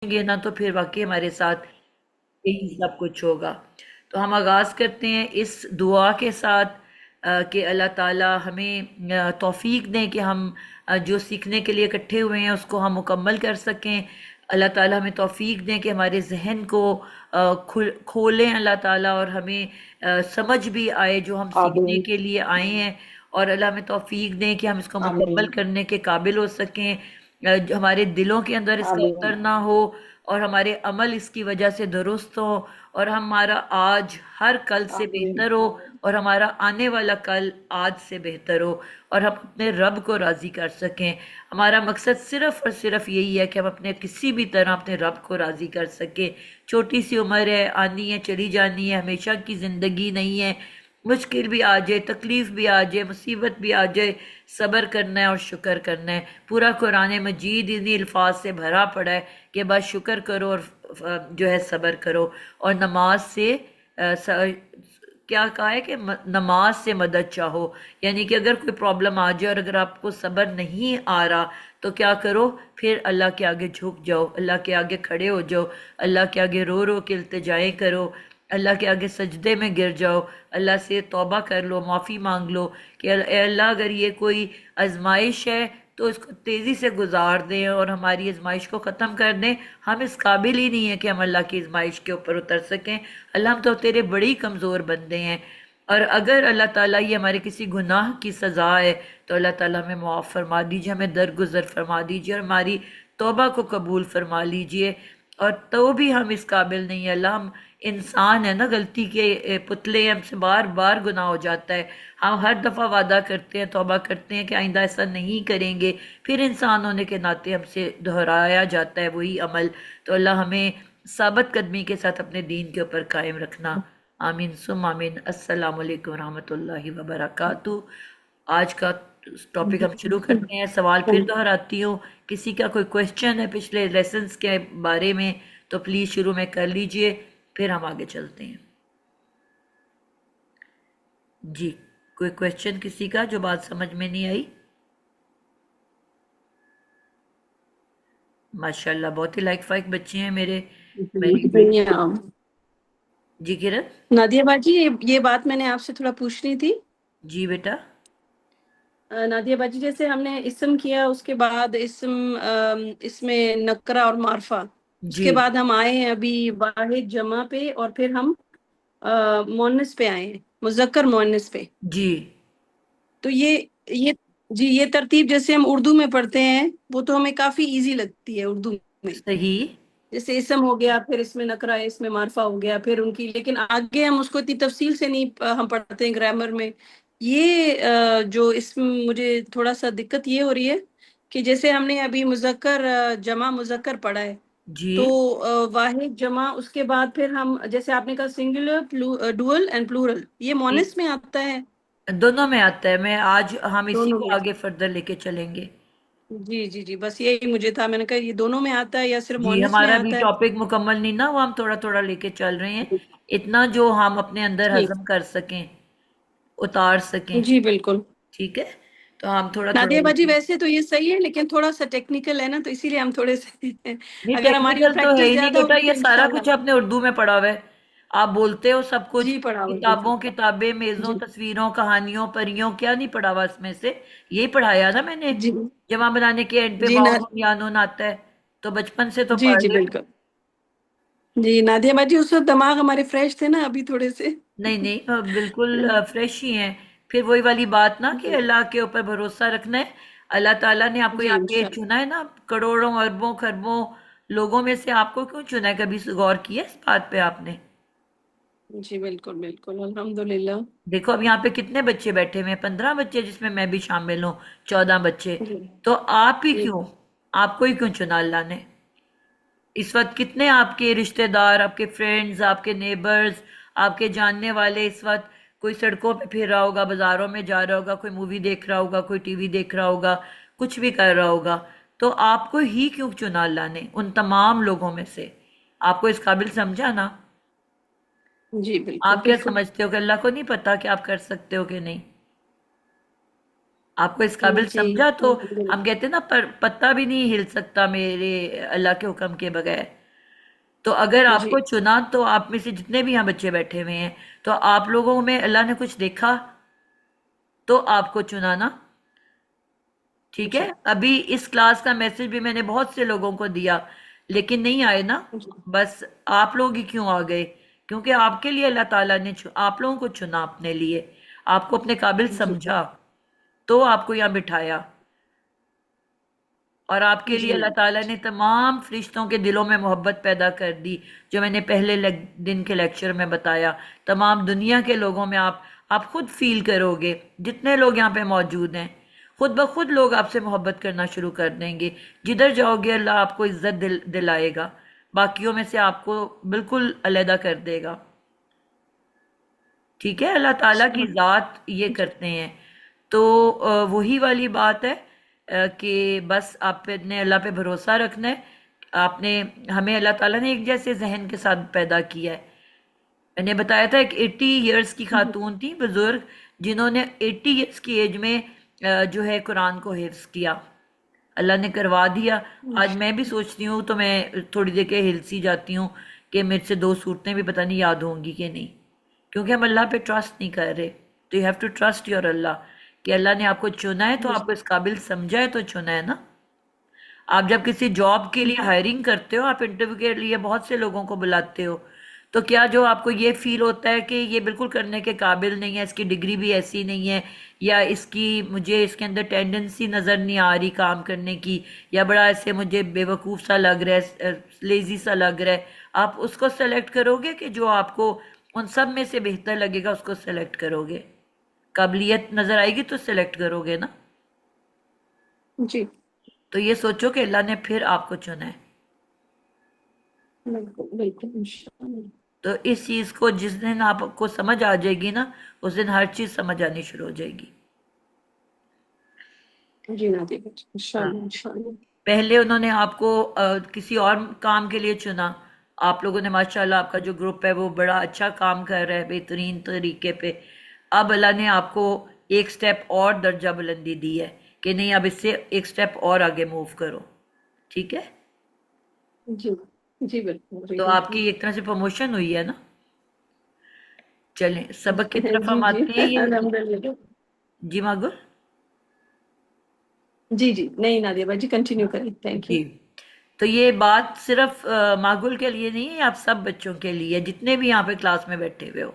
گے نا تو پھر واقعی ہمارے ساتھ یہی سب کچھ ہوگا۔ تو ہم آغاز کرتے ہیں اس دعا کے ساتھ کہ اللہ تعالی ہمیں توفیق دیں کہ ہم جو سیکھنے کے لیے اکٹھے ہوئے ہیں اس کو ہم مکمل کر سکیں۔ اللہ تعالی ہمیں توفیق دیں کہ ہمارے ذہن کو کھولیں اللہ تعالی، اور ہمیں سمجھ بھی آئے جو ہم سیکھنے آمین کے لیے آئے ہیں، اور اللہ ہمیں توفیق دیں کہ ہم اس کو مکمل آمین کرنے کے قابل ہو سکیں، جو ہمارے دلوں کے اندر اس کا آمین اترنا ہو، اور ہمارے عمل اس کی وجہ سے درست ہو، اور ہمارا آج ہر کل سے آمین بہتر ہو، اور ہمارا آنے والا کل آج سے بہتر ہو، اور ہم اپنے رب کو راضی کر سکیں۔ ہمارا مقصد صرف اور صرف یہی ہے کہ ہم اپنے کسی بھی طرح اپنے رب کو راضی کر سکیں۔ چھوٹی سی عمر ہے، آنی ہے چلی جانی ہے، ہمیشہ کی زندگی نہیں ہے، مشکل بھی آ جائے، تکلیف بھی آ جائے، مصیبت بھی آ جائے، صبر کرنا ہے اور شکر کرنا ہے۔ پورا قرآن مجید انہی الفاظ سے بھرا پڑا ہے کہ بس شکر کرو اور جو ہے صبر کرو، اور نماز سے کیا کہا ہے کہ نماز سے مدد چاہو، یعنی کہ اگر کوئی پرابلم آ جائے اور اگر آپ کو صبر نہیں آ رہا تو کیا کرو، پھر اللہ کے آگے جھک جاؤ، اللہ کے آگے کھڑے ہو جاؤ، اللہ کے آگے رو رو کے التجائیں کرو، اللہ کے آگے سجدے میں گر جاؤ، اللہ سے توبہ کر لو، معافی مانگ لو کہ اے اللہ اگر یہ کوئی آزمائش ہے تو اس کو تیزی سے گزار دیں اور ہماری آزمائش کو ختم کر دیں۔ ہم اس قابل ہی نہیں ہیں کہ ہم اللہ کی آزمائش کے اوپر اتر سکیں، اللہ ہم تو تیرے بڑی کمزور بندے ہیں، اور اگر اللہ تعالیٰ یہ ہمارے کسی گناہ کی سزا ہے تو اللہ تعالیٰ ہمیں معاف فرما دیجئے، ہمیں درگزر فرما دیجئے، اور ہماری توبہ کو قبول فرما لیجئے۔ اور تو بھی ہم اس قابل نہیں ہیں اللہ، ہم انسان ہیں نا، غلطی کے پتلے ہیں، ہم سے بار بار گناہ ہو جاتا ہے، ہم ہر دفعہ وعدہ کرتے ہیں، توبہ کرتے ہیں کہ آئندہ ایسا نہیں کریں گے، پھر انسان ہونے کے ناطے ہم سے دہرایا جاتا ہے وہی عمل۔ تو اللہ ہمیں ثابت قدمی کے ساتھ اپنے دین کے اوپر قائم رکھنا۔ آمین ثم آمین۔ السلام علیکم ورحمۃ اللہ وبرکاتہ۔ آج کا ٹاپک ہم شروع کرتے ہیں، سوال پھر دہراتی ہوں، کسی کا کوئی کویشچن ہے پچھلے لیسنز کے بارے میں تو پلیز شروع میں کر لیجئے، پھر ہم آگے چلتے ہیں۔ جی، کوئی کویشچن کسی کا جو بات سمجھ میں نہیں آئی؟ ماشاءاللہ بہت ہی لائق فائق بچے ہیں میرے، میری بیٹی۔ جی کرن۔ نادیہ باجی یہ بات میں نے آپ سے تھوڑا پوچھنی تھی۔ جی بیٹا۔ نادیہ باجی جیسے ہم نے اسم کیا اس کے بعد اسم اس میں نکرہ اور معرفہ، اس جی کے بعد ہم آئے ہیں ابھی واحد جمع پہ، اور پھر ہم مؤنث پہ آئے ہیں، مذکر مؤنث پہ۔ جی تو یہ جی یہ ترتیب جیسے ہم اردو میں پڑھتے ہیں وہ تو ہمیں کافی ایزی لگتی ہے اردو میں، صحیح۔ جیسے اسم ہو گیا، پھر اس میں نکرہ ہے، اس میں معرفہ ہو گیا، پھر ان کی، لیکن آگے ہم اس کو اتنی تفصیل سے نہیں ہم پڑھتے ہیں گرامر میں۔ یہ جو اس میں مجھے تھوڑا سا دقت یہ ہو رہی ہے کہ جیسے ہم نے ابھی مذکر جمع مذکر پڑھا ہے، جی تو واحد جمع، اس کے بعد پھر ہم جیسے آپ نے کہا سنگولر ڈوئل اینڈ پلورل، یہ جی، مونس میں آتا ہے؟ دونوں میں آتا ہے، میں آج ہم اسی دونوں کو میں؟ آگے فردر لے کے چلیں گے۔ جی جی جی، بس یہی مجھے تھا، میں نے کہا یہ دونوں میں آتا ہے یا صرف جی مونس میں ہمارا بھی آتا ہے؟ ٹاپک مکمل نہیں نا، وہ ہم تھوڑا تھوڑا لے کے چل رہے ہیں، اتنا جو ہم اپنے اندر ٹھیک، ہضم کر سکیں، اتار سکیں۔ جی بالکل۔ ٹھیک ہے، تو ہم تھوڑا تھوڑا نادیہ لے باجی کے، ویسے تو یہ صحیح ہے لیکن تھوڑا سا ٹیکنیکل ہے نا، تو اسی لیے ہم تھوڑے سے نہیں اگر ہماری ٹیکنیکل تو ہے پریکٹس ہی نہیں زیادہ بیٹا، ہوگی یہ تو سارا انشاءاللہ۔ کچھ آپ نے اردو میں پڑھا ہوا ہے، آپ بولتے ہو سب کچھ، جی پڑھا ہوا، جی جی کتابوں کتابیں میزوں جی تصویروں کہانیوں پریوں، کیا نہیں پڑھا ہوا اس میں سے؟ یہی پڑھایا نا میں نے، جی جمع بنانے کے اینڈ پہ جی واؤ نون یا نون آتا ہے، تو بچپن سے تو جی پڑھ جی رہے ہو۔ بالکل۔ جی نادیہ باجی اس وقت دماغ ہمارے فریش تھے نا، ابھی تھوڑے سے نہیں نہیں بالکل فریش ہی ہیں۔ پھر وہی والی بات نا کہ اللہ کے اوپر بھروسہ رکھنا ہے، اللہ تعالیٰ نے آپ کو جی یہاں پہ انشاءاللہ۔ چنا ہے نا، کروڑوں اربوں خربوں لوگوں میں سے آپ کو کیوں چنا ہے؟ کبھی غور کیا اس بات پہ آپ نے؟ جی بالکل بالکل الحمدللہ۔ دیکھو اب یہاں پہ کتنے بچے بیٹھے ہوئے ہیں، 15 بچے جس میں بھی شامل ہوں، 14 بچے، جی تو آپ ہی جی کیوں، آپ کو ہی کیوں چنا اللہ نے؟ اس وقت کتنے آپ کے رشتہ دار، آپ کے فرینڈز، آپ کے نیبرز، آپ کے جاننے والے اس وقت کوئی سڑکوں پہ پھر رہا ہوگا، بازاروں میں جا رہا ہوگا، کوئی مووی دیکھ رہا ہوگا، کوئی ٹی وی دیکھ رہا ہوگا، کچھ بھی کر رہا ہوگا، تو آپ کو ہی کیوں چنا اللہ نے ان تمام لوگوں میں سے؟ آپ کو اس قابل سمجھا نا؟ جی بالکل آپ کیا بالکل۔ سمجھتے ہو کہ اللہ کو نہیں پتا کہ آپ کر سکتے ہو کہ نہیں؟ آپ کو اس قابل جی سمجھا تو الحمدللہ ہم کہتے ہیں نا پر پتا بھی نہیں ہل سکتا میرے اللہ کے حکم کے بغیر. تو اگر آپ جی کو چنا تو آپ میں سے جتنے بھی یہاں بچے بیٹھے ہوئے ہیں تو آپ لوگوں میں اللہ نے کچھ دیکھا تو آپ کو چنا نا. ٹھیک ہے. جی ابھی اس کلاس کا میسج بھی میں نے بہت سے لوگوں کو دیا لیکن نہیں آئے نا. جی بس آپ لوگ ہی کیوں آ گئے؟ کیونکہ آپ کے لیے اللہ تعالیٰ نے آپ لوگوں کو چنا اپنے لیے، آپ کو اپنے قابل جی سمجھا تو آپ کو یہاں بٹھایا. اور آپ کے لیے جی اللہ تعالیٰ نے تمام فرشتوں کے دلوں میں محبت پیدا کر دی، جو میں نے پہلے دن کے لیکچر میں بتایا. تمام دنیا کے لوگوں میں آپ خود فیل کرو گے، جتنے لوگ یہاں پہ موجود ہیں خود بخود لوگ آپ سے محبت کرنا شروع کر دیں گے. جدھر جاؤ گے اللہ آپ کو عزت دلائے گا، باقیوں میں سے آپ کو بالکل علیحدہ کر دے گا. ٹھیک ہے. اللہ تعالیٰ کی ذات یہ کرتے ہیں. تو وہی والی بات ہے کہ بس آپ نے اللہ پہ بھروسہ رکھنا ہے. آپ نے ہمیں اللہ تعالیٰ نے ایک جیسے ذہن کے ساتھ پیدا کیا ہے. میں نے بتایا تھا ایک 80 ایئرس کی خاتون تھی بزرگ، جنہوں نے 80 ایئرس کی ایج میں جو ہے قرآن کو حفظ کیا. اللہ نے کروا دیا. آج میں بھی سوچتی ہوں تو میں تھوڑی دیر کے ہل سی جاتی ہوں کہ میرے سے 2 صورتیں بھی پتہ نہیں یاد ہوں گی کہ نہیں، کیونکہ ہم اللہ پہ ٹرسٹ نہیں کر رہے. تو you have to trust your Allah کہ اللہ نے آپ کو چنا ہے تو آپ کو اس قابل سمجھا ہے تو چنا ہے نا. آپ جب کسی جاب کے لیے ہائرنگ کرتے ہو، آپ انٹرویو کے لیے بہت سے لوگوں کو بلاتے ہو، تو کیا جو آپ کو یہ فیل ہوتا ہے کہ یہ بالکل کرنے کے قابل نہیں ہے، اس کی ڈگری بھی ایسی نہیں ہے، یا مجھے اس کے اندر ٹینڈنسی نظر نہیں آ رہی کام کرنے کی، یا بڑا ایسے مجھے بے وقوف سا لگ رہا ہے، لیزی سا لگ رہا ہے، آپ اس کو سلیکٹ کرو گے کہ جو آپ کو ان سب میں سے بہتر لگے گا اس کو سلیکٹ کرو گے؟ قابلیت نظر آئے گی تو سلیکٹ کرو گے نا. جی تو یہ سوچو کہ اللہ نے پھر آپ کو چنا ہے. بالکل بالکل انشاءاللہ. تو اس چیز کو جس دن آپ کو سمجھ آ جائے گی نا، اس دن ہر چیز سمجھ آنی شروع ہو جائے گی. جی نادیہ بچی ہاں. انشاءاللہ انشاءاللہ. پہلے انہوں نے آپ کو کسی اور کام کے لیے چنا. آپ لوگوں نے ماشاءاللہ آپ کا جو گروپ ہے وہ بڑا اچھا کام کر رہا ہے بہترین طریقے پہ. اب اللہ نے آپ کو ایک سٹیپ اور درجہ بلندی دی ہے کہ نہیں اب اس سے ایک سٹیپ اور آگے موو کرو. ٹھیک ہے. جی جی بالکل جی تو آپ کی بالکل. ایک طرح سے پروموشن ہوئی ہے نا. چلیں سبق کی طرف جی ہم جی آتے ہیں. یہ الحمدللہ. جی ماگل. جی جی نہیں نادیہ باجی کنٹینیو کریں. Thank you. جی. تو یہ بات صرف ماگل کے لیے نہیں ہے، آپ سب بچوں کے لیے جتنے بھی یہاں پہ کلاس میں بیٹھے ہوئے ہو.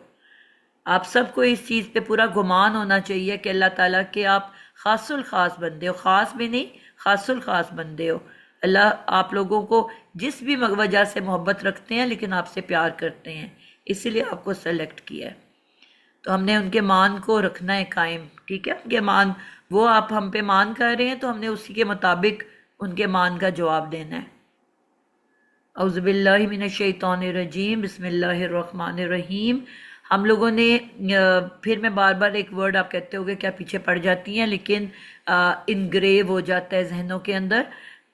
آپ سب کو اس چیز پہ پورا گمان ہونا چاہیے کہ اللہ تعالیٰ کے آپ خاص الخاص بندے ہو. خاص بھی نہیں، خاص الخاص بندے ہو. اللہ آپ لوگوں کو جس بھی وجہ سے محبت رکھتے ہیں لیکن آپ سے پیار کرتے ہیں، اسی لیے آپ کو سلیکٹ کیا ہے. تو ہم نے ان کے مان کو رکھنا ہے قائم. ٹھیک ہے. ان کے مان، وہ آپ ہم پہ مان کر رہے ہیں تو ہم نے اسی کے مطابق ان کے مان کا جواب دینا ہے. اعوذ باللہ من الشیطان الرجیم، بسم اللہ الرحمن الرحیم. ہم لوگوں نے پھر میں بار بار ایک ورڈ آپ کہتے ہوگے کیا پیچھے پڑ جاتی ہیں، لیکن انگریو ہو جاتا ہے ذہنوں کے اندر.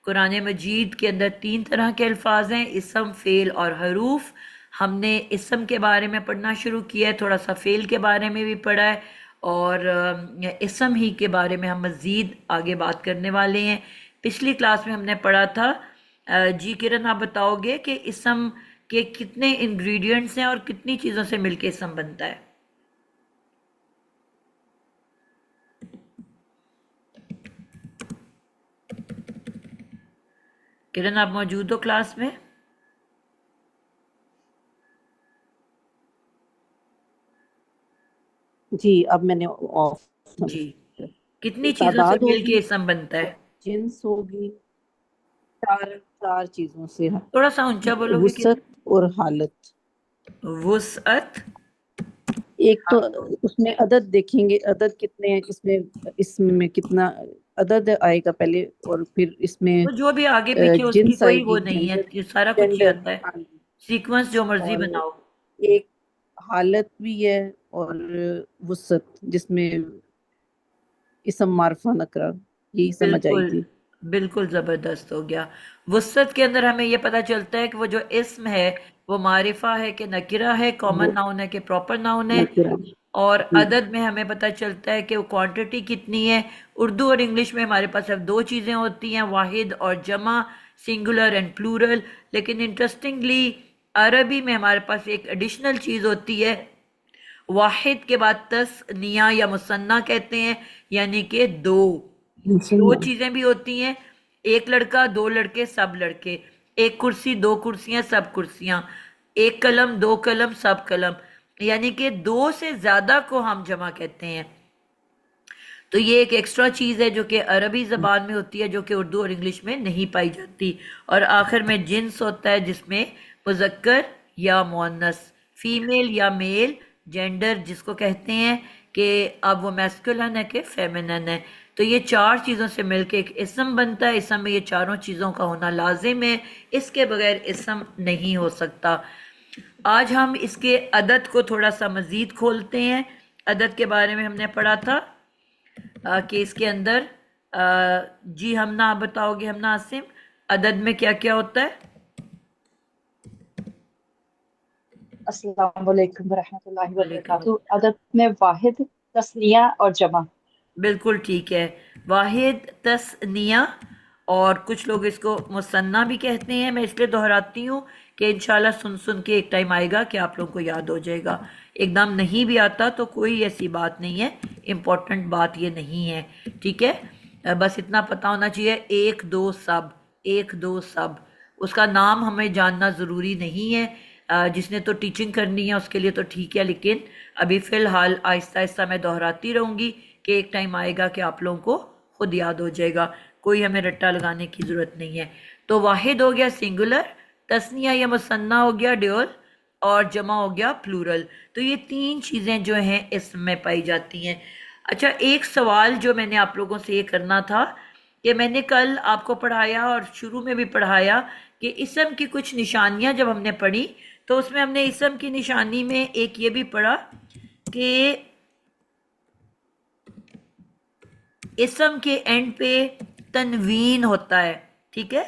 قرآن مجید کے اندر 3 طرح کے الفاظ ہیں، اسم، فعل اور حروف. ہم نے اسم کے بارے میں پڑھنا شروع کیا ہے، تھوڑا سا فعل کے بارے میں بھی پڑھا ہے، اور اسم ہی کے بارے میں ہم مزید آگے بات کرنے والے ہیں. پچھلی کلاس میں ہم نے پڑھا تھا. جی کرن آپ بتاؤ گے کہ اسم کے کتنے انگریڈینٹس ہیں اور کتنی چیزوں سے مل کے اسم بنتا ہے؟ کرن آپ موجود ہو کلاس میں؟ جی اب میں نے آف. جی. کتنی چیزوں سے تعداد مل ہوگی کے اسم بنتا ہے؟ اور جنس ہوگی. چار چیزوں سے ہے. تھوڑا سا اونچا بولو گے وسعت اور حالت. وسعت. ایک تو اس میں عدد دیکھیں گے، عدد کتنے ہیں اس میں کتنا عدد آئے گا پہلے، اور پھر اس میں وہ جو بھی آگے پیچھے اس کی جنس آئے کوئی وہ گی، نہیں ہے، جینڈر. یہ سارا کچھ ہی جینڈر آتا ہے. ہاں جی. سیکوینس جو مرضی اور بناؤ. ایک حالت بھی ہے اور وسعت، جس میں اسم معرفہ نکرہ، یہی سمجھ آئی بالکل تھی. بالکل زبردست ہو گیا. وسعت کے اندر ہمیں یہ پتہ چلتا ہے کہ وہ جو اسم ہے وہ معرفہ ہے کہ نکرہ ہے، وہ کامن ناؤن ہے کہ پراپر ناؤن ہے. نکرہ. اور عدد میں ہمیں پتہ چلتا ہے کہ وہ کوانٹٹی کتنی ہے. اردو اور انگلش میں ہمارے پاس اب دو چیزیں ہوتی ہیں، واحد اور جمع، سنگولر اینڈ پلورل. لیکن انٹرسٹنگلی عربی میں ہمارے پاس ایک ایڈیشنل چیز ہوتی ہے، واحد کے بعد تثنیہ یا مثنیٰ کہتے ہیں، یعنی کہ دو چیزیں بھی ہوتی ہیں، ایک لڑکا دو لڑکے سب لڑکے، ایک کرسی دو کرسیاں سب کرسیاں، ایک قلم دو قلم سب قلم، یعنی کہ دو سے زیادہ کو ہم جمع کہتے ہیں. تو یہ ایک ایکسٹرا چیز ہے جو کہ عربی زبان میں ہوتی ہے، جو کہ اردو اور انگلش میں نہیں پائی جاتی. اور آخر میں جنس ہوتا ہے جس میں مذکر یا مؤنث، فیمیل یا میل، جینڈر جس کو کہتے ہیں کہ اب وہ میسکولن ہے کہ فیمنن ہے. تو یہ چار چیزوں سے مل کے ایک اسم بنتا ہے. اسم میں یہ چاروں چیزوں کا ہونا لازم ہے، اس کے بغیر اسم نہیں ہو سکتا. آج ہم اس کے عدد کو تھوڑا سا مزید کھولتے ہیں. عدد کے بارے میں ہم نے پڑھا تھا کہ اس کے اندر جی ہم نہ بتاؤ گے، ہم نہ عاصم، عدد میں کیا کیا ہوتا ہے؟ السلام علیکم ورحمۃ اللہ وعلیکم وبرکاتہ. عدد میں واحد، تثنیہ اور جمع. بالکل ٹھیک ہے، واحد، تثنیہ، اور کچھ لوگ اس کو مثنیٰ بھی کہتے ہیں. میں اس لیے دہراتی ہوں کہ انشاءاللہ سن سن کے ایک ٹائم آئے گا کہ آپ لوگوں کو یاد ہو جائے گا. ایک دم نہیں بھی آتا تو کوئی ایسی بات نہیں ہے، امپورٹنٹ بات یہ نہیں ہے، ٹھیک ہے. بس اتنا پتہ ہونا چاہیے، ایک دو سب، ایک دو سب، اس کا نام ہمیں جاننا ضروری نہیں ہے. جس نے تو ٹیچنگ کرنی ہے اس کے لیے تو ٹھیک ہے، لیکن ابھی فی الحال آہستہ آہستہ میں دہراتی رہوں گی کہ ایک ٹائم آئے گا کہ آپ لوگوں کو خود یاد ہو جائے گا، کوئی ہمیں رٹا لگانے کی ضرورت نہیں ہے. تو واحد ہو گیا سنگولر، تثنیہ یا مثنیٰ ہو گیا ڈیول، اور جمع ہو گیا پلورل. تو یہ تین چیزیں جو ہیں اسم میں پائی جاتی ہیں. اچھا، ایک سوال جو میں نے آپ لوگوں سے یہ کرنا تھا کہ میں نے کل آپ کو پڑھایا اور شروع میں بھی پڑھایا کہ اسم کی کچھ نشانیاں جب ہم نے پڑھی تو اس میں ہم نے اسم کی نشانی میں ایک یہ بھی پڑھا کہ اسم کے اینڈ پہ تنوین ہوتا ہے، ٹھیک ہے،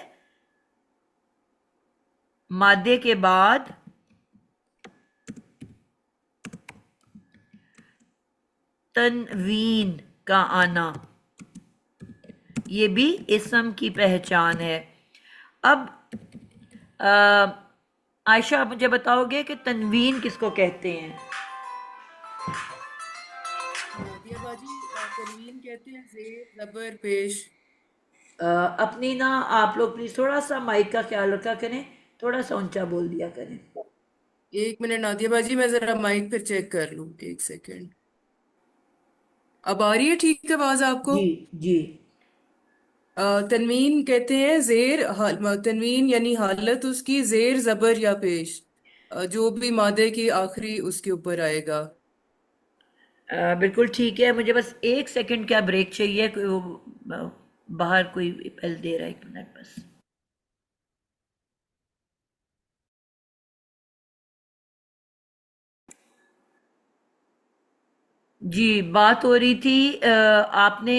مادے کے بعد تنوین کا آنا، یہ بھی اسم کی پہچان ہے. اب عائشہ آپ مجھے بتاؤ گے کہ تنوین کس کو کہتے ہیں؟ نادیہ باجی، تنوین کہتے ہیں زیر زبر پیش. اپنی نا آپ لوگ پلیز تھوڑا سا مائک کا خیال رکھا کریں، تھوڑا سا اونچا بول دیا کریں. ایک منٹ نادیہ باجی، میں ذرا مائک پھر چیک کر لوں، ایک سیکنڈ. اب آ رہی ہے ٹھیک آواز آپ کو؟ جی جی. تنوین کہتے ہیں تنوین یعنی حالت اس کی زیر زبر یا پیش، جو بھی مادے کی آخری اس کے اوپر آئے گا. بالکل ٹھیک ہے. مجھے بس ایک سیکنڈ کیا بریک چاہیے، باہر کوئی بیل دے رہا ہے، ایک منٹ بس. جی بات ہو رہی تھی، آپ نے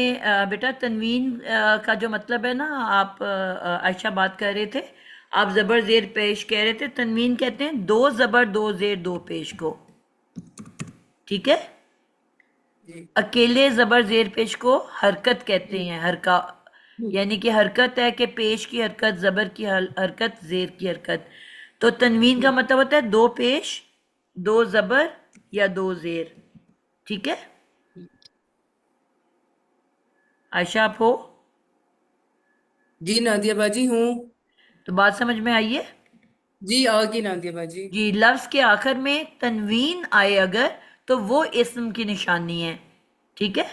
بیٹا تنوین کا جو مطلب ہے نا، آپ عائشہ بات کر رہے تھے، آپ زبر زیر پیش کہہ رہے تھے. تنوین کہتے ہیں دو زبر دو زیر دو پیش کو، ٹھیک ہے. جی اکیلے زبر زیر پیش کو حرکت کہتے ہیں، یعنی کہ حرکت ہے کہ پیش کی حرکت، زبر کی حرکت، زیر کی حرکت. تو تنوین کا مطلب ہوتا ہے دو پیش، دو زبر یا دو زیر، ٹھیک ہے. عائشہ آپ ہو؟ جی نادیہ باجی ہوں. تو بات سمجھ میں آئیے؟ جی آگے نادیہ باجی. جی، لفظ کے آخر میں تنوین آئے اگر تو وہ اسم کی نشانی ہے، ٹھیک ہے.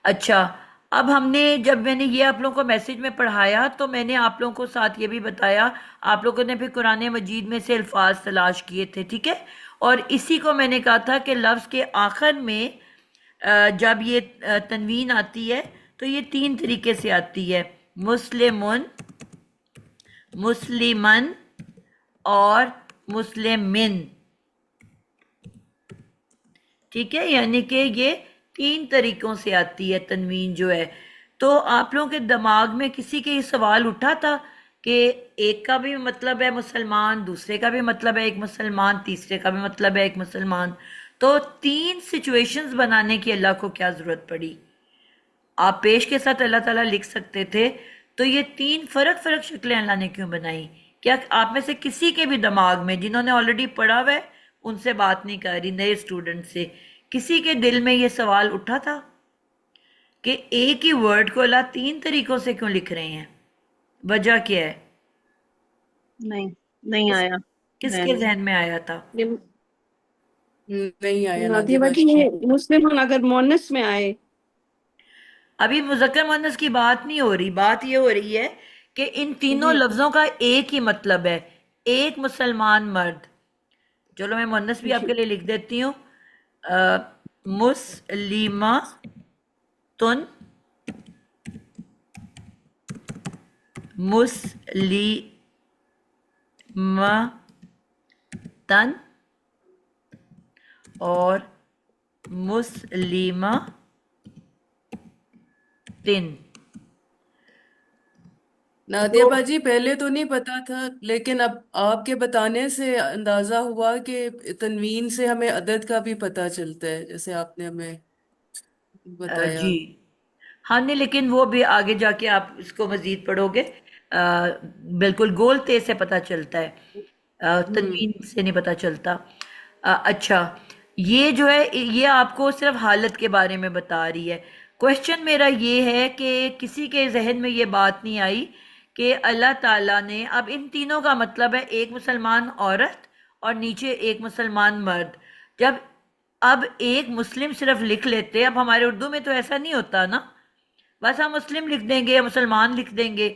اچھا، اب جب میں نے یہ آپ لوگوں کو میسج میں پڑھایا تو میں نے آپ لوگوں کو ساتھ یہ بھی بتایا، آپ لوگوں نے پھر قرآن مجید میں سے الفاظ تلاش کیے تھے، ٹھیک ہے. اور اسی کو میں نے کہا تھا کہ لفظ کے آخر میں جب یہ تنوین آتی ہے تو یہ تین طریقے سے آتی ہے، مسلمن، مسلمن اور مسلمن، ٹھیک ہے. یعنی کہ یہ تین طریقوں سے آتی ہے تنوین جو ہے. تو آپ لوگوں کے دماغ میں کسی کے یہ سوال اٹھا تھا کہ ایک کا بھی مطلب ہے مسلمان، دوسرے کا بھی مطلب ہے ایک مسلمان، تیسرے کا بھی مطلب ہے ایک مسلمان؟ تو 3 سچویشنز بنانے کی اللہ کو کیا ضرورت پڑی؟ آپ پیش کے ساتھ اللہ تعالیٰ لکھ سکتے تھے، تو یہ 3 فرق شکلیں اللہ نے کیوں بنائی؟ کیا آپ میں سے کسی کے بھی دماغ میں، جنہوں نے آلریڈی پڑھا ہوا ہے ان سے بات نہیں کر رہی، نئے اسٹوڈنٹ سے، کسی کے دل میں یہ سوال اٹھا تھا کہ ایک ہی ورڈ کو اللہ 3 طریقوں سے کیوں لکھ رہے ہیں؟ وجہ کیا ہے؟ نہیں آیا. کس کے ذہن میں آیا تھا؟ نہیں آیا نادیہ نادیہ باجی، باجی. یہ مسلم اگر مونس میں آئے، ابھی مذکر مؤنث کی بات نہیں ہو رہی، بات یہ ہو رہی ہے کہ ان تینوں لفظوں کا ایک ہی مطلب ہے، ایک مسلمان مرد. چلو میں مؤنث بھی آپ کے لیے لکھ دیتی ہوں، مسلمہ تن، مسلمہ تن اور مسلمہ تن. نادیہ باجی پہلے تو نہیں پتا تھا، لیکن اب آپ کے بتانے سے اندازہ ہوا کہ تنوین سے ہمیں عدد کا بھی پتہ چلتا ہے، جیسے آپ نے ہمیں بتایا. جی ہاں، نہیں لیکن وہ بھی آگے جا کے آپ اس کو مزید پڑھو گے، بالکل گول تے سے پتہ چلتا ہے، تنوین سے نہیں پتہ چلتا. اچھا، یہ جو ہے یہ آپ کو صرف حالت کے بارے میں بتا رہی ہے. کوشچن میرا یہ ہے کہ کسی کے ذہن میں یہ بات نہیں آئی کہ اللہ تعالیٰ نے اب ان تینوں کا مطلب ہے ایک مسلمان عورت اور نیچے ایک مسلمان مرد. جب اب ایک مسلم صرف لکھ لیتے، اب ہمارے اردو میں تو ایسا نہیں ہوتا نا، بس ہم مسلم لکھ دیں گے یا مسلمان لکھ دیں گے،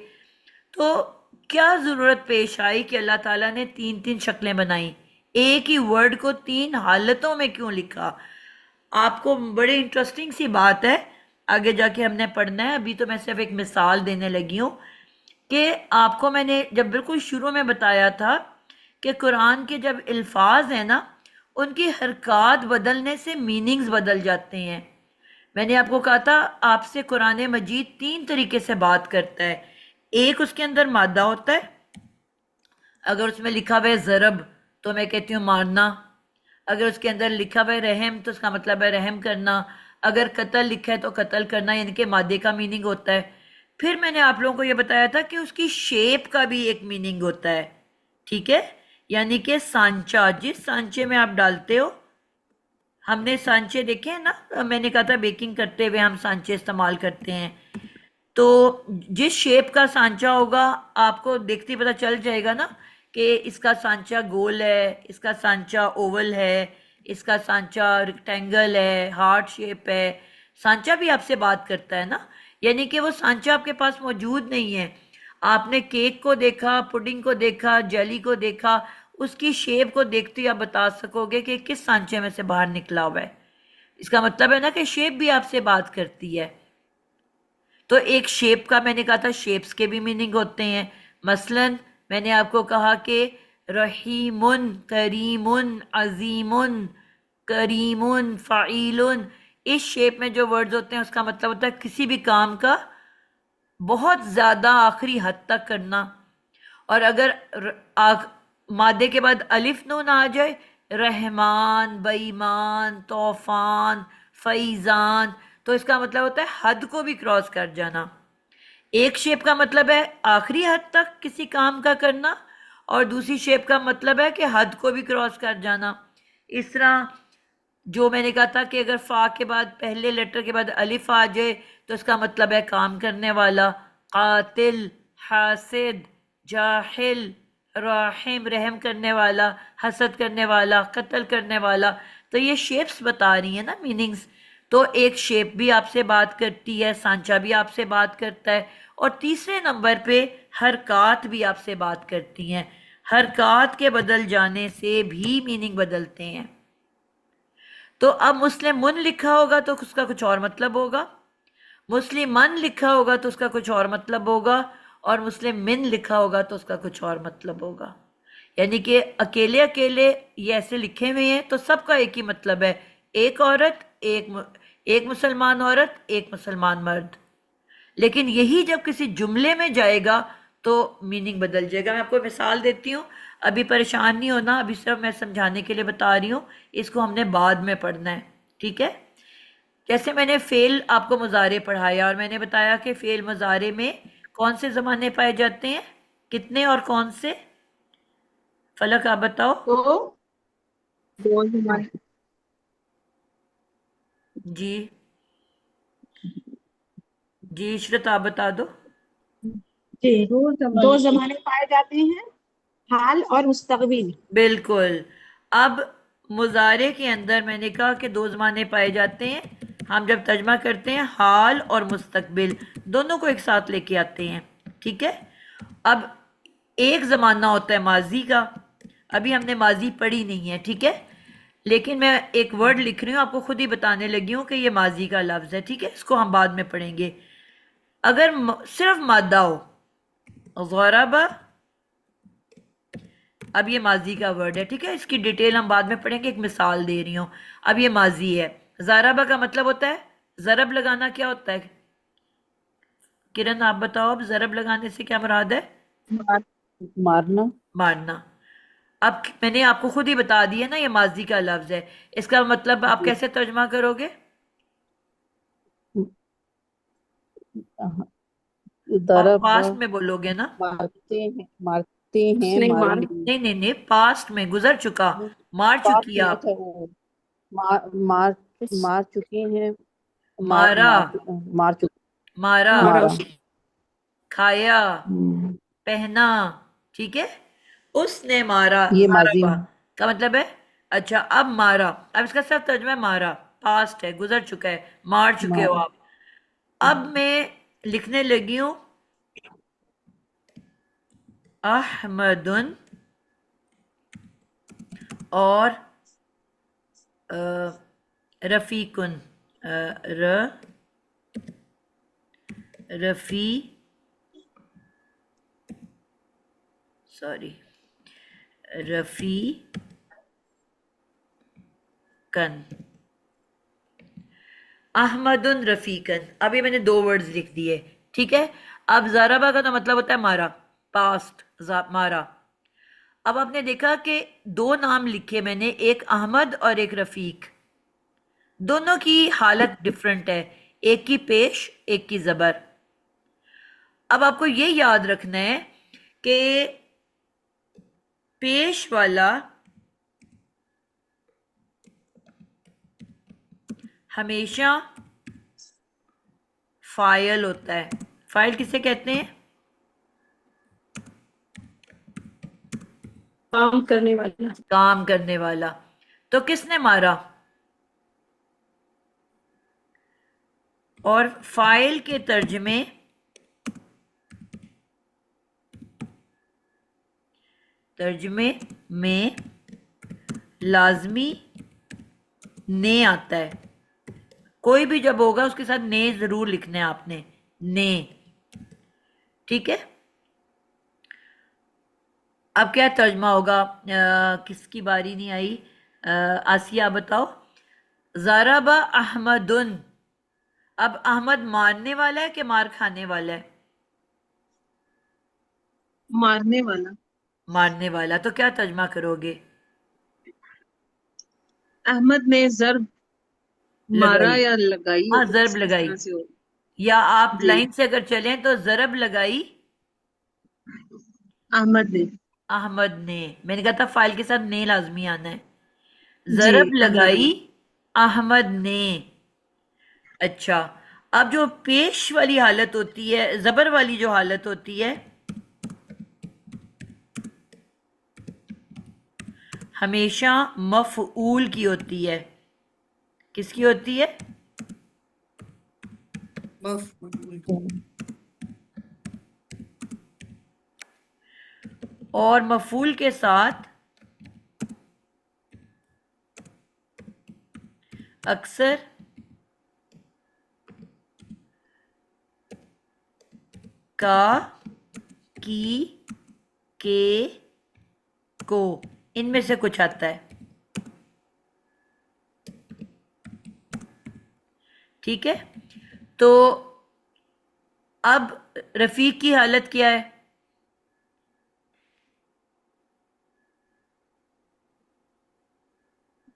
تو کیا ضرورت پیش آئی کہ اللہ تعالیٰ نے 3 شکلیں بنائیں؟ ایک ہی ورڈ کو 3 حالتوں میں کیوں لکھا؟ آپ کو بڑی انٹرسٹنگ سی بات ہے، آگے جا کے ہم نے پڑھنا ہے. ابھی تو میں صرف ایک مثال دینے لگی ہوں کہ آپ کو میں نے جب بالکل شروع میں بتایا تھا کہ قرآن کے جب الفاظ ہیں نا، ان کی حرکات بدلنے سے میننگز بدل جاتے ہیں. میں نے آپ کو کہا تھا آپ سے قرآن مجید 3 طریقے سے بات کرتا ہے. ایک اس کے اندر مادہ ہوتا ہے، اگر اس میں لکھا ہوا ہے ضرب تو میں کہتی ہوں مارنا، اگر اس کے اندر لکھا ہوا ہے رحم تو اس کا مطلب ہے رحم کرنا، اگر قتل لکھا ہے تو قتل کرنا، یعنی کہ مادے کا میننگ ہوتا ہے. پھر میں نے آپ لوگوں کو یہ بتایا تھا کہ اس کی شیپ کا بھی ایک میننگ ہوتا ہے، ٹھیک ہے، یعنی کہ سانچہ، جس سانچے میں آپ ڈالتے ہو. ہم نے سانچے دیکھے ہیں نا، میں نے کہا تھا بیکنگ کرتے ہوئے ہم سانچے استعمال کرتے ہیں، تو جس شیپ کا سانچہ ہوگا آپ کو دیکھتے ہی پتہ چل جائے گا نا کہ اس کا سانچہ گول ہے، اس کا سانچہ اوول ہے، اس کا سانچہ ریکٹینگل ہے، ہارٹ شیپ ہے. سانچہ بھی آپ سے بات کرتا ہے نا، یعنی کہ وہ سانچہ آپ کے پاس موجود نہیں ہے. آپ نے کیک کو دیکھا، پڈنگ کو دیکھا، جیلی کو دیکھا، اس کی شیپ کو دیکھتے ہی آپ بتا سکو گے کہ کس سانچے میں سے باہر نکلا ہوا ہے. اس کا مطلب ہے نا کہ شیپ بھی آپ سے بات کرتی ہے. تو ایک شیپ کا میں نے کہا تھا شیپس کے بھی میننگ ہوتے ہیں. مثلا میں نے آپ کو کہا کہ رحیم، کریم، عظیم، کریم، فعیل، اس شیپ میں جو ورڈز ہوتے ہیں اس کا مطلب ہوتا ہے کسی بھی کام کا بہت زیادہ آخری حد تک کرنا. اور اگر مادے کے بعد الف نون آ جائے، رحمان، بےایمان، طوفان، فیضان، تو اس کا مطلب ہوتا ہے حد کو بھی کراس کر جانا. ایک شیپ کا مطلب ہے آخری حد تک کسی کام کا کرنا، اور دوسری شیپ کا مطلب ہے کہ حد کو بھی کراس کر جانا. اس طرح جو میں نے کہا تھا کہ اگر فا کے بعد پہلے لیٹر کے بعد الف آ جائے تو اس کا مطلب ہے کام کرنے والا. قاتل، حاسد، جاہل، راحم، رحم کرنے والا، حسد کرنے والا، قتل کرنے والا. تو یہ شیپس بتا رہی ہیں نا میننگز. تو ایک شیپ بھی آپ سے بات کرتی ہے، سانچہ بھی آپ سے بات کرتا ہے، اور تیسرے نمبر پہ حرکات بھی آپ سے بات کرتی ہیں. حرکات کے بدل جانے سے بھی میننگ بدلتے ہیں. تو اب مسلمن لکھا ہوگا تو اس کا کچھ اور مطلب ہوگا، مسلمن لکھا ہوگا تو اس کا کچھ اور مطلب ہوگا، اور مسلمن لکھا ہوگا تو اس کا کچھ اور مطلب ہوگا. یعنی کہ اکیلے اکیلے یہ ایسے لکھے ہوئے ہیں تو سب کا ایک ہی مطلب ہے، ایک عورت، ایک مسلمان عورت، ایک مسلمان مرد. لیکن یہی جب کسی جملے میں جائے گا تو میننگ بدل جائے گا. میں آپ کو مثال دیتی ہوں. ابھی پریشان نہیں ہونا، ابھی صرف میں سمجھانے کے لیے بتا رہی ہوں، اس کو ہم نے بعد میں پڑھنا ہے، ٹھیک ہے؟ جیسے میں نے فعل آپ کو مضارع پڑھایا اور میں نے بتایا کہ فعل مضارع میں کون سے زمانے پائے جاتے ہیں، کتنے اور کون سے؟ فلک آپ بتاؤ۔ دو زمانے جی جی عشرت آپ بتا دو۔ جی، دو زمانے پائے جاتے ہیں، حال اور مستقبل۔ بالکل، اب مضارع کے اندر میں نے کہا کہ دو زمانے پائے جاتے ہیں، ہم جب ترجمہ کرتے ہیں حال اور مستقبل دونوں کو ایک ساتھ لے کے آتے ہیں، ٹھیک ہے؟ اب ایک زمانہ ہوتا ہے ماضی کا، ابھی ہم نے ماضی پڑھی نہیں ہے، ٹھیک ہے؟ لیکن میں ایک ورڈ لکھ رہی ہوں، آپ کو خود ہی بتانے لگی ہوں کہ یہ ماضی کا لفظ ہے، ٹھیک ہے؟ اس کو ہم بعد میں پڑھیں گے۔ اگر صرف مادہ ہو، ضرب، اب یہ ماضی کا ورڈ ہے، ٹھیک ہے؟ اس کی ڈیٹیل ہم بعد میں پڑھیں گے، ایک مثال دے رہی ہوں، اب یہ ماضی ہے۔ ضربہ کا مطلب ہوتا ہے ضرب لگانا، کیا ہوتا ہے کرن آپ بتاؤ، اب ضرب لگانے سے کیا مراد ہے؟ مارنا، مارنا۔ اب میں نے آپ کو خود ہی بتا دیا نا یہ ماضی کا لفظ ہے، اس کا مطلب آپ کیسے ترجمہ کرو گے؟ ضرب، پاسٹ میں بولو گے نا؟ مارتے اس ہیں، نے ماریں مار گے۔ نہیں، پاسٹ میں، گزر چکا، مار پاس چکی میں، آپ، اچھا وہ مار مار چکے ہیں، مارا، مار چکے، مارا، مارا، مارا۔ کھایا، ہم، پہنا، ٹھیک ہے؟ اس نے مارا، یہ ماضی ضربا کا مطلب ہے اچھا اب مارا، اب اس کا صرف ترجمہ ہے مارا، پاسٹ ہے، گزر چکا ہے، مار چکے ہو مارا۔ آپ۔ اب میں لکھنے لگی ہوں احمد اور رفیقن، رفی سوری رفیقن، احمد رفیقن، ابھی میں نے دو ورڈز لکھ دیے، ٹھیک ہے؟ اب ضربہ کا تو مطلب ہوتا ہے مارا، پاسٹ، مارا۔ اب آپ نے دیکھا کہ دو نام لکھے میں نے، ایک احمد اور ایک رفیق، دونوں کی حالت ڈفرنٹ ہے، ایک کی پیش ایک کی زبر۔ اب آپ کو یہ یاد رکھنا ہے کہ پیش والا ہمیشہ فاعل ہوتا ہے۔ فاعل کسے کہتے ہیں؟ کام کرنے والا۔ کام کرنے والا۔ تو کس نے مارا؟ اور فاعل کے ترجمے میں لازمی نے آتا ہے، کوئی بھی جب ہوگا اس کے ساتھ نے ضرور لکھنا ہے آپ نے، نے، ٹھیک ہے؟ اب کیا ترجمہ ہوگا؟ کس کی باری نہیں آئی؟ آسیہ بتاؤ۔ ضرب احمد، اب احمد مارنے والا ہے کہ مار کھانے والا ہے؟ مارنے والا۔ مارنے والا، تو کیا ترجمہ کرو گے؟ احمد نے ضرب مارا لگائی، یا لگائی، ہاں ضرب اس لگائی، طرح سے ہو۔ یا آپ جی، لائن سے اگر چلیں تو ضرب لگائی احمد نے۔ احمد نے، میں نے کہا تھا فائل کے ساتھ نے لازمی آنا ہے، جی، ضرب احمد نے۔ لگائی احمد نے۔ اچھا، اب جو پیش والی حالت ہوتی ہے، زبر والی جو حالت ہوتی ہے، ہمیشہ مفعول کی ہوتی ہے۔ کس کی ہوتی ہے؟ مفعول۔ اور مفعول کے ساتھ اکثر کا، کی، کے، کو، ان میں سے کچھ آتا ہے، ٹھیک ہے؟ تو اب رفیق کی حالت کیا ہے؟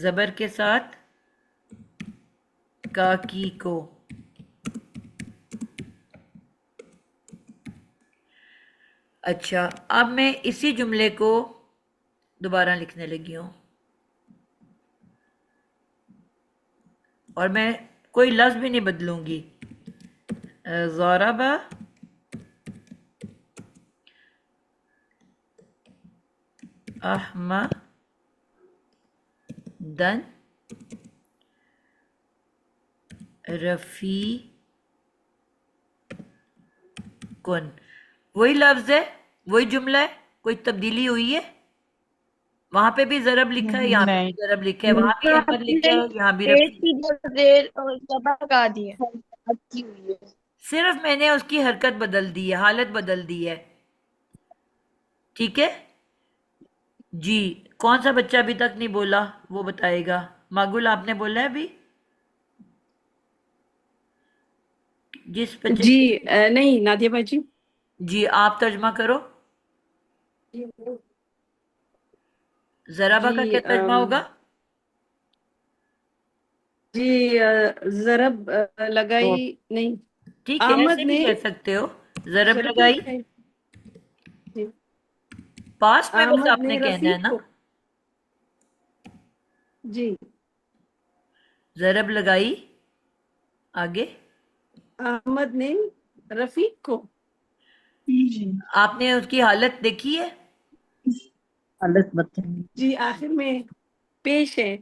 زبر کے ساتھ کا کی کو. اچھا اب میں اسی جملے کو دوبارہ لکھنے لگی ہوں اور میں کوئی لفظ بھی نہیں بدلوں گی. ضرب احمدن رفیقن. وہی لفظ ہے، وہی جملہ ہے، کوئی تبدیلی ہوئی ہے؟ وہاں پہ بھی ضرب لکھا ہے، یہاں پہ نہیں. بھی ضرب لکھا ہے، وہاں بھی احمد لکھا ہے، یہاں بھی ایک رفیق. کی جگہ زیر اور زبر لگا دی ہے. صرف میں نے اس کی حرکت بدل دی ہے، حالت بدل دی ہے. ٹھیک ہے جی. کون سا بچہ ابھی تک نہیں بولا وہ بتائے گا؟ ماگل آپ نے بولا ہے ابھی؟ جس بچے جی نہیں نادیہ بھائی جی. جی آپ ترجمہ کرو. ضربہ کا جی کیا ترجمہ ہوگا؟ جی ضرب لگائی نہیں. ٹھیک ہے احمد ایسے بھی نے کہہ سکتے ہو. ضرب ضرب لگائی، جی. پاسٹ میں بس احمد آپ نے نے کہنا ہے رفیق نا. کو جی. ضرب لگائی، آگے احمد نے رفیق کو. آپ نے اس کی حالت دیکھی ہے؟ حالت بتائیں. جی آخر میں پیش ہے.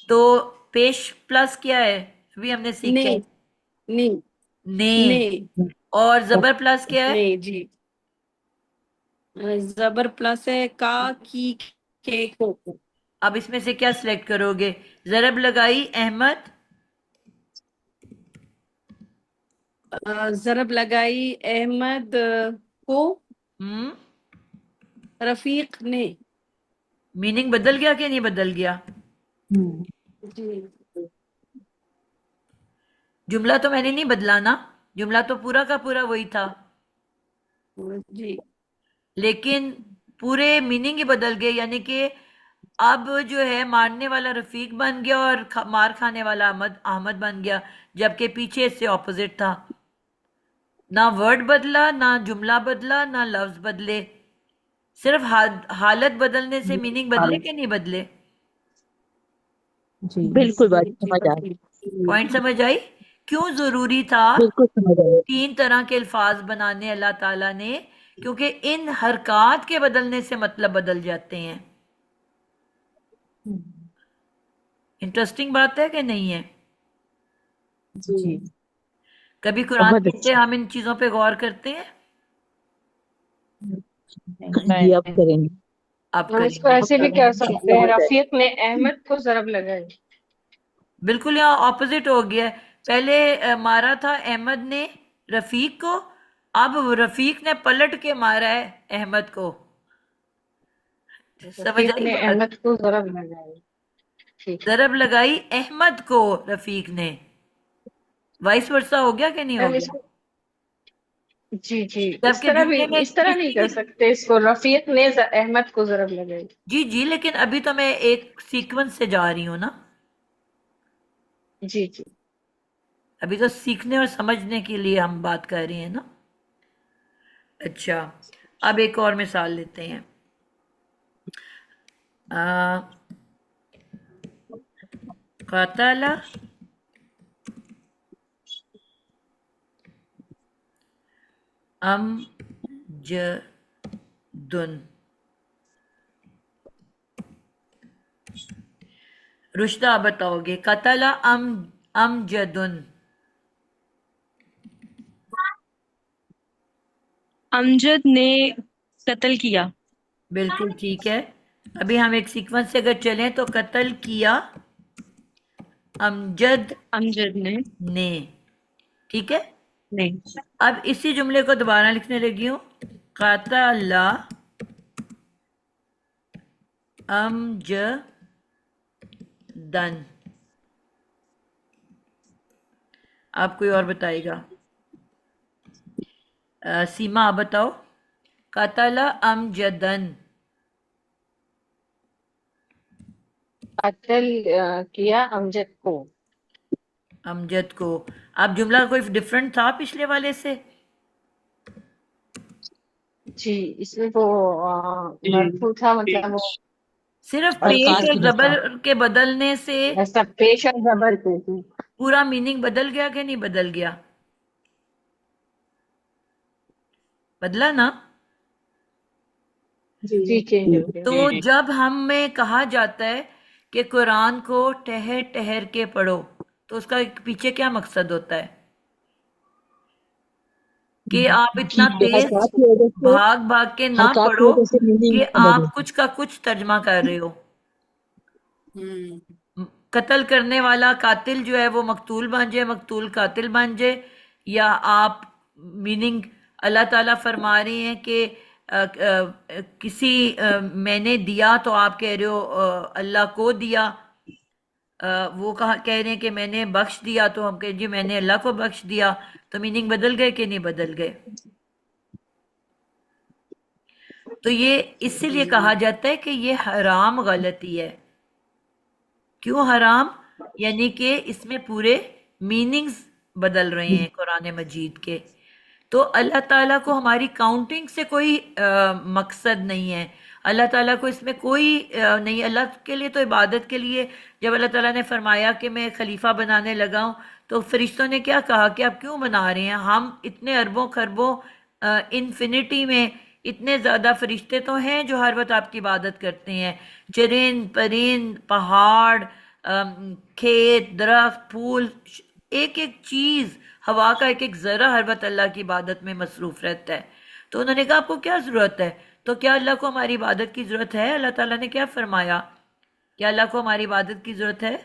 تو پیش پلس کیا ہے بھی ہم نے سیکھا نے ہے؟ نے نے. نے اور زبر پلس کیا ہے؟ نے جی. زبر پلس ہے کا کی کے کو. اب اس میں سے کیا سلیکٹ کرو گے؟ ضرب لگائی احمد، ضرب لگائی احمد کو رفیق نے. میننگ بدل گیا کہ نہیں بدل گیا؟ جی جملہ تو میں نے نہیں بدلا نا، جملہ تو پورا کا پورا وہی تھا، جی لیکن پورے میننگ ہی بدل گئے. یعنی کہ اب جو ہے مارنے والا رفیق بن گیا اور مار کھانے والا احمد بن گیا، جبکہ پیچھے اس سے اپوزٹ تھا. نہ ورڈ بدلا، نہ جملہ بدلا، نہ لفظ بدلے، صرف حالت بدلنے سے میننگ بدلے کہ نہیں بدلے؟ جی بالکل بات جی سمجھ آ رہی. پوائنٹ سمجھ آئی؟ کیوں ضروری تھا بالکل سمجھ آ رہی. 3 طرح کے الفاظ بنانے اللہ تعالیٰ نے؟ کیونکہ ان حرکات کے بدلنے سے مطلب بدل جاتے ہیں. انٹرسٹنگ بات ہے کہ نہیں ہے؟ جی کبھی قرآن بہت پڑھتے اچھا. ہم ان چیزوں پہ غور کرتے ہیں؟ جی اب کریں گے. اب ہم اس کریں کو گے. ایسے بھی کہہ سکتے ہیں رفیق نے احمد کو ضرب لگائی. بالکل یہاں اپوزٹ ہو گیا ہے. پہلے مارا تھا احمد نے رفیق کو، اب رفیق نے پلٹ کے مارا ہے احمد کو. سمجھ رفیق آئی نے بات؟ احمد کو ضرب لگائی. ٹھیک ہے ضرب لگائی احمد کو رفیق نے. وائس ورسا ہو گیا کہ نہیں ہو میم اس گیا؟ کو جی جی اس جبکہ طرح بھی، جملے میں اس طرح نہیں کسی کر بھی سکتے اس کو رفیق نے احمد کو ضرب لگائی. جی جی، لیکن ابھی تو میں ایک سیکوینس سے جا رہی ہوں نا، جی جی ابھی تو سیکھنے اور سمجھنے کے لیے ہم بات کر رہے ہیں نا. اچھا اب ایک اور مثال لیتے ہیں. قاتل امجدن. رشدہ آپ بتاؤ گے قتل امجدن. امجد نے قتل کیا. بالکل ٹھیک ہے. ابھی ہم ایک سیکوینس سے اگر چلیں تو قتل کیا امجد امجد نے. ٹھیک ہے. نہیں. اب اسی جملے کو دوبارہ لکھنے لگی ہوں. قاتل امجدن. آپ کوئی اور بتائے گا؟ سیما آپ بتاؤ. قاتل امجدن. قتل کیا امجد کو. امجد کو. اب جملہ کوئی ڈفرنٹ تھا پچھلے والے سے؟ جی اس میں وہ مرفوع تھا، مطلب وہ صرف اور پیش اور قاتل تھا. زبر کے بدلنے سے ایسا پیش اور زبر کے تھی. پورا میننگ بدل گیا کہ نہیں بدل گیا؟ بدلا نا. جی چینج ہو گیا. تو جب ہمیں کہا جاتا ہے کہ قرآن کو ٹہر ٹہر کے پڑھو تو اس کا پیچھے کیا مقصد ہوتا ہے؟ کہ آپ اتنا تیز حرکات کی وجہ سے بھاگ بھاگ کے نہ حرکات کی پڑھو وجہ سے meaning کہ بدل آپ جاتی کچھ کا کچھ ترجمہ کر رہے ہو. ہوں قتل کرنے والا قاتل جو ہے وہ مقتول بن جائے، مقتول قاتل بن جائے، یا آپ میننگ اللہ تعالیٰ فرما رہے ہیں کہ کسی میں نے دیا تو آپ کہہ رہے ہو اللہ کو دیا. وہ کہہ رہے ہیں کہ میں نے بخش دیا تو ہم کہیں جی میں نے اللہ کو بخش دیا. تو میننگ بدل گئے کہ نہیں بدل گئے؟ تو یہ اس لیے کہا جاتا ہے کہ یہ حرام غلطی ہے. کیوں حرام؟ یعنی کہ اس میں پورے میننگز بدل رہے ہیں قرآن مجید کے. تو اللہ تعالیٰ کو ہماری کاؤنٹنگ سے کوئی مقصد نہیں ہے. اللہ تعالیٰ کو اس میں کوئی نہیں. اللہ کے لیے تو عبادت کے لیے جب اللہ تعالیٰ نے فرمایا کہ میں خلیفہ بنانے لگا ہوں تو فرشتوں نے کیا کہا کہ آپ کیوں بنا رہے ہیں؟ ہم اتنے اربوں خربوں انفینٹی میں اتنے زیادہ فرشتے تو ہیں جو ہر وقت آپ کی عبادت کرتے ہیں. چرند پرند پہاڑ کھیت درخت پھول ایک ایک چیز ہوا کا ایک ایک ذرہ ہر وقت اللہ کی عبادت میں مصروف رہتا ہے. تو انہوں نے کہا آپ کو کیا ضرورت ہے؟ تو کیا اللہ کو ہماری عبادت کی ضرورت ہے؟ اللہ تعالیٰ نے کیا فرمایا؟ کیا اللہ کو ہماری عبادت کی ضرورت ہے؟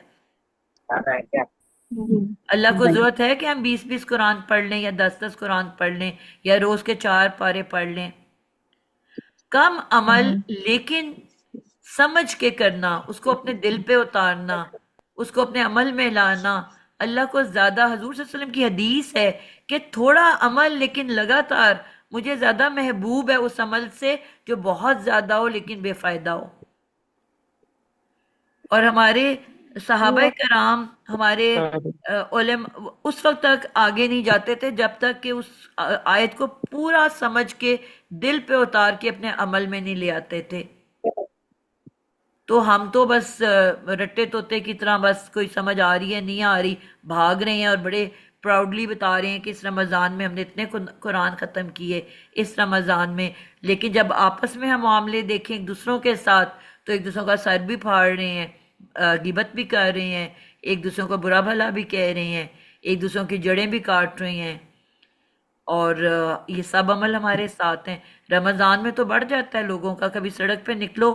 اللہ کو ضرورت ہے کہ ہم 20 قرآن پڑھ لیں یا 10 قرآن پڑھ لیں یا روز کے 4 پارے پڑھ لیں؟ کم عمل لیکن سمجھ کے کرنا، اس کو اپنے دل پہ اتارنا، اس کو اپنے عمل میں لانا اللہ کو زیادہ. حضور صلی اللہ علیہ وسلم کی حدیث ہے کہ تھوڑا عمل لیکن لگاتار مجھے زیادہ محبوب ہے اس عمل سے جو بہت زیادہ ہو لیکن بے فائدہ ہو. اور ہمارے صحابہ کرام ہمارے علماء اس وقت تک آگے نہیں جاتے تھے جب تک کہ اس آیت کو پورا سمجھ کے دل پہ اتار کے اپنے عمل میں نہیں لے آتے تھے. تو ہم تو بس رٹے طوطے کی طرح بس کوئی سمجھ آ رہی ہے نہیں آ رہی بھاگ رہے ہیں اور بڑے پراؤڈلی بتا رہے ہیں کہ اس رمضان میں ہم نے اتنے قرآن ختم کیے اس رمضان میں. لیکن جب آپس میں ہم معاملے دیکھیں ایک دوسروں کے ساتھ تو ایک دوسروں کا سر بھی پھاڑ رہے ہیں، غیبت بھی کر رہے ہیں، ایک دوسروں کو برا بھلا بھی کہہ رہے ہیں، ایک دوسروں کی جڑیں بھی کاٹ رہے ہیں. اور یہ سب عمل ہمارے ساتھ ہیں. رمضان میں تو بڑھ جاتا ہے لوگوں کا. کبھی سڑک پہ نکلو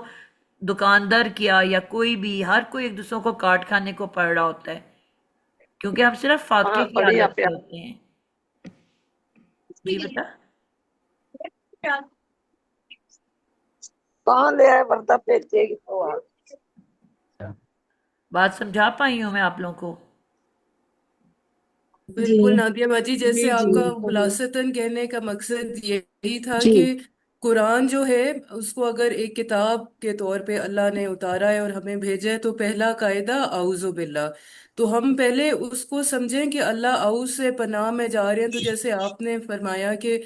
دکاندار کیا یا کوئی بھی ہر کوئی ایک دوسروں کو کاٹ کھانے کو پڑ رہا ہوتا ہے کیونکہ ہم صرف فاقے کی حالت سے ہوتے ہیں. جی بیٹا کہاں لے آئے بردہ پیچے گی تو بات سمجھا پائی ہوں میں آپ لوگوں کو؟ بالکل نادیہ باجی، جیسے آپ کا خلاصتاً کہنے کا مقصد یہی تھا جی کہ قرآن جو ہے اس کو اگر ایک کتاب کے طور پہ اللہ نے اتارا ہے اور ہمیں بھیجا ہے تو پہلا قاعدہ اعوذ باللہ. تو ہم پہلے اس کو سمجھیں کہ اللہ اعوذ سے پناہ میں جا رہے ہیں. تو جیسے آپ نے فرمایا کہ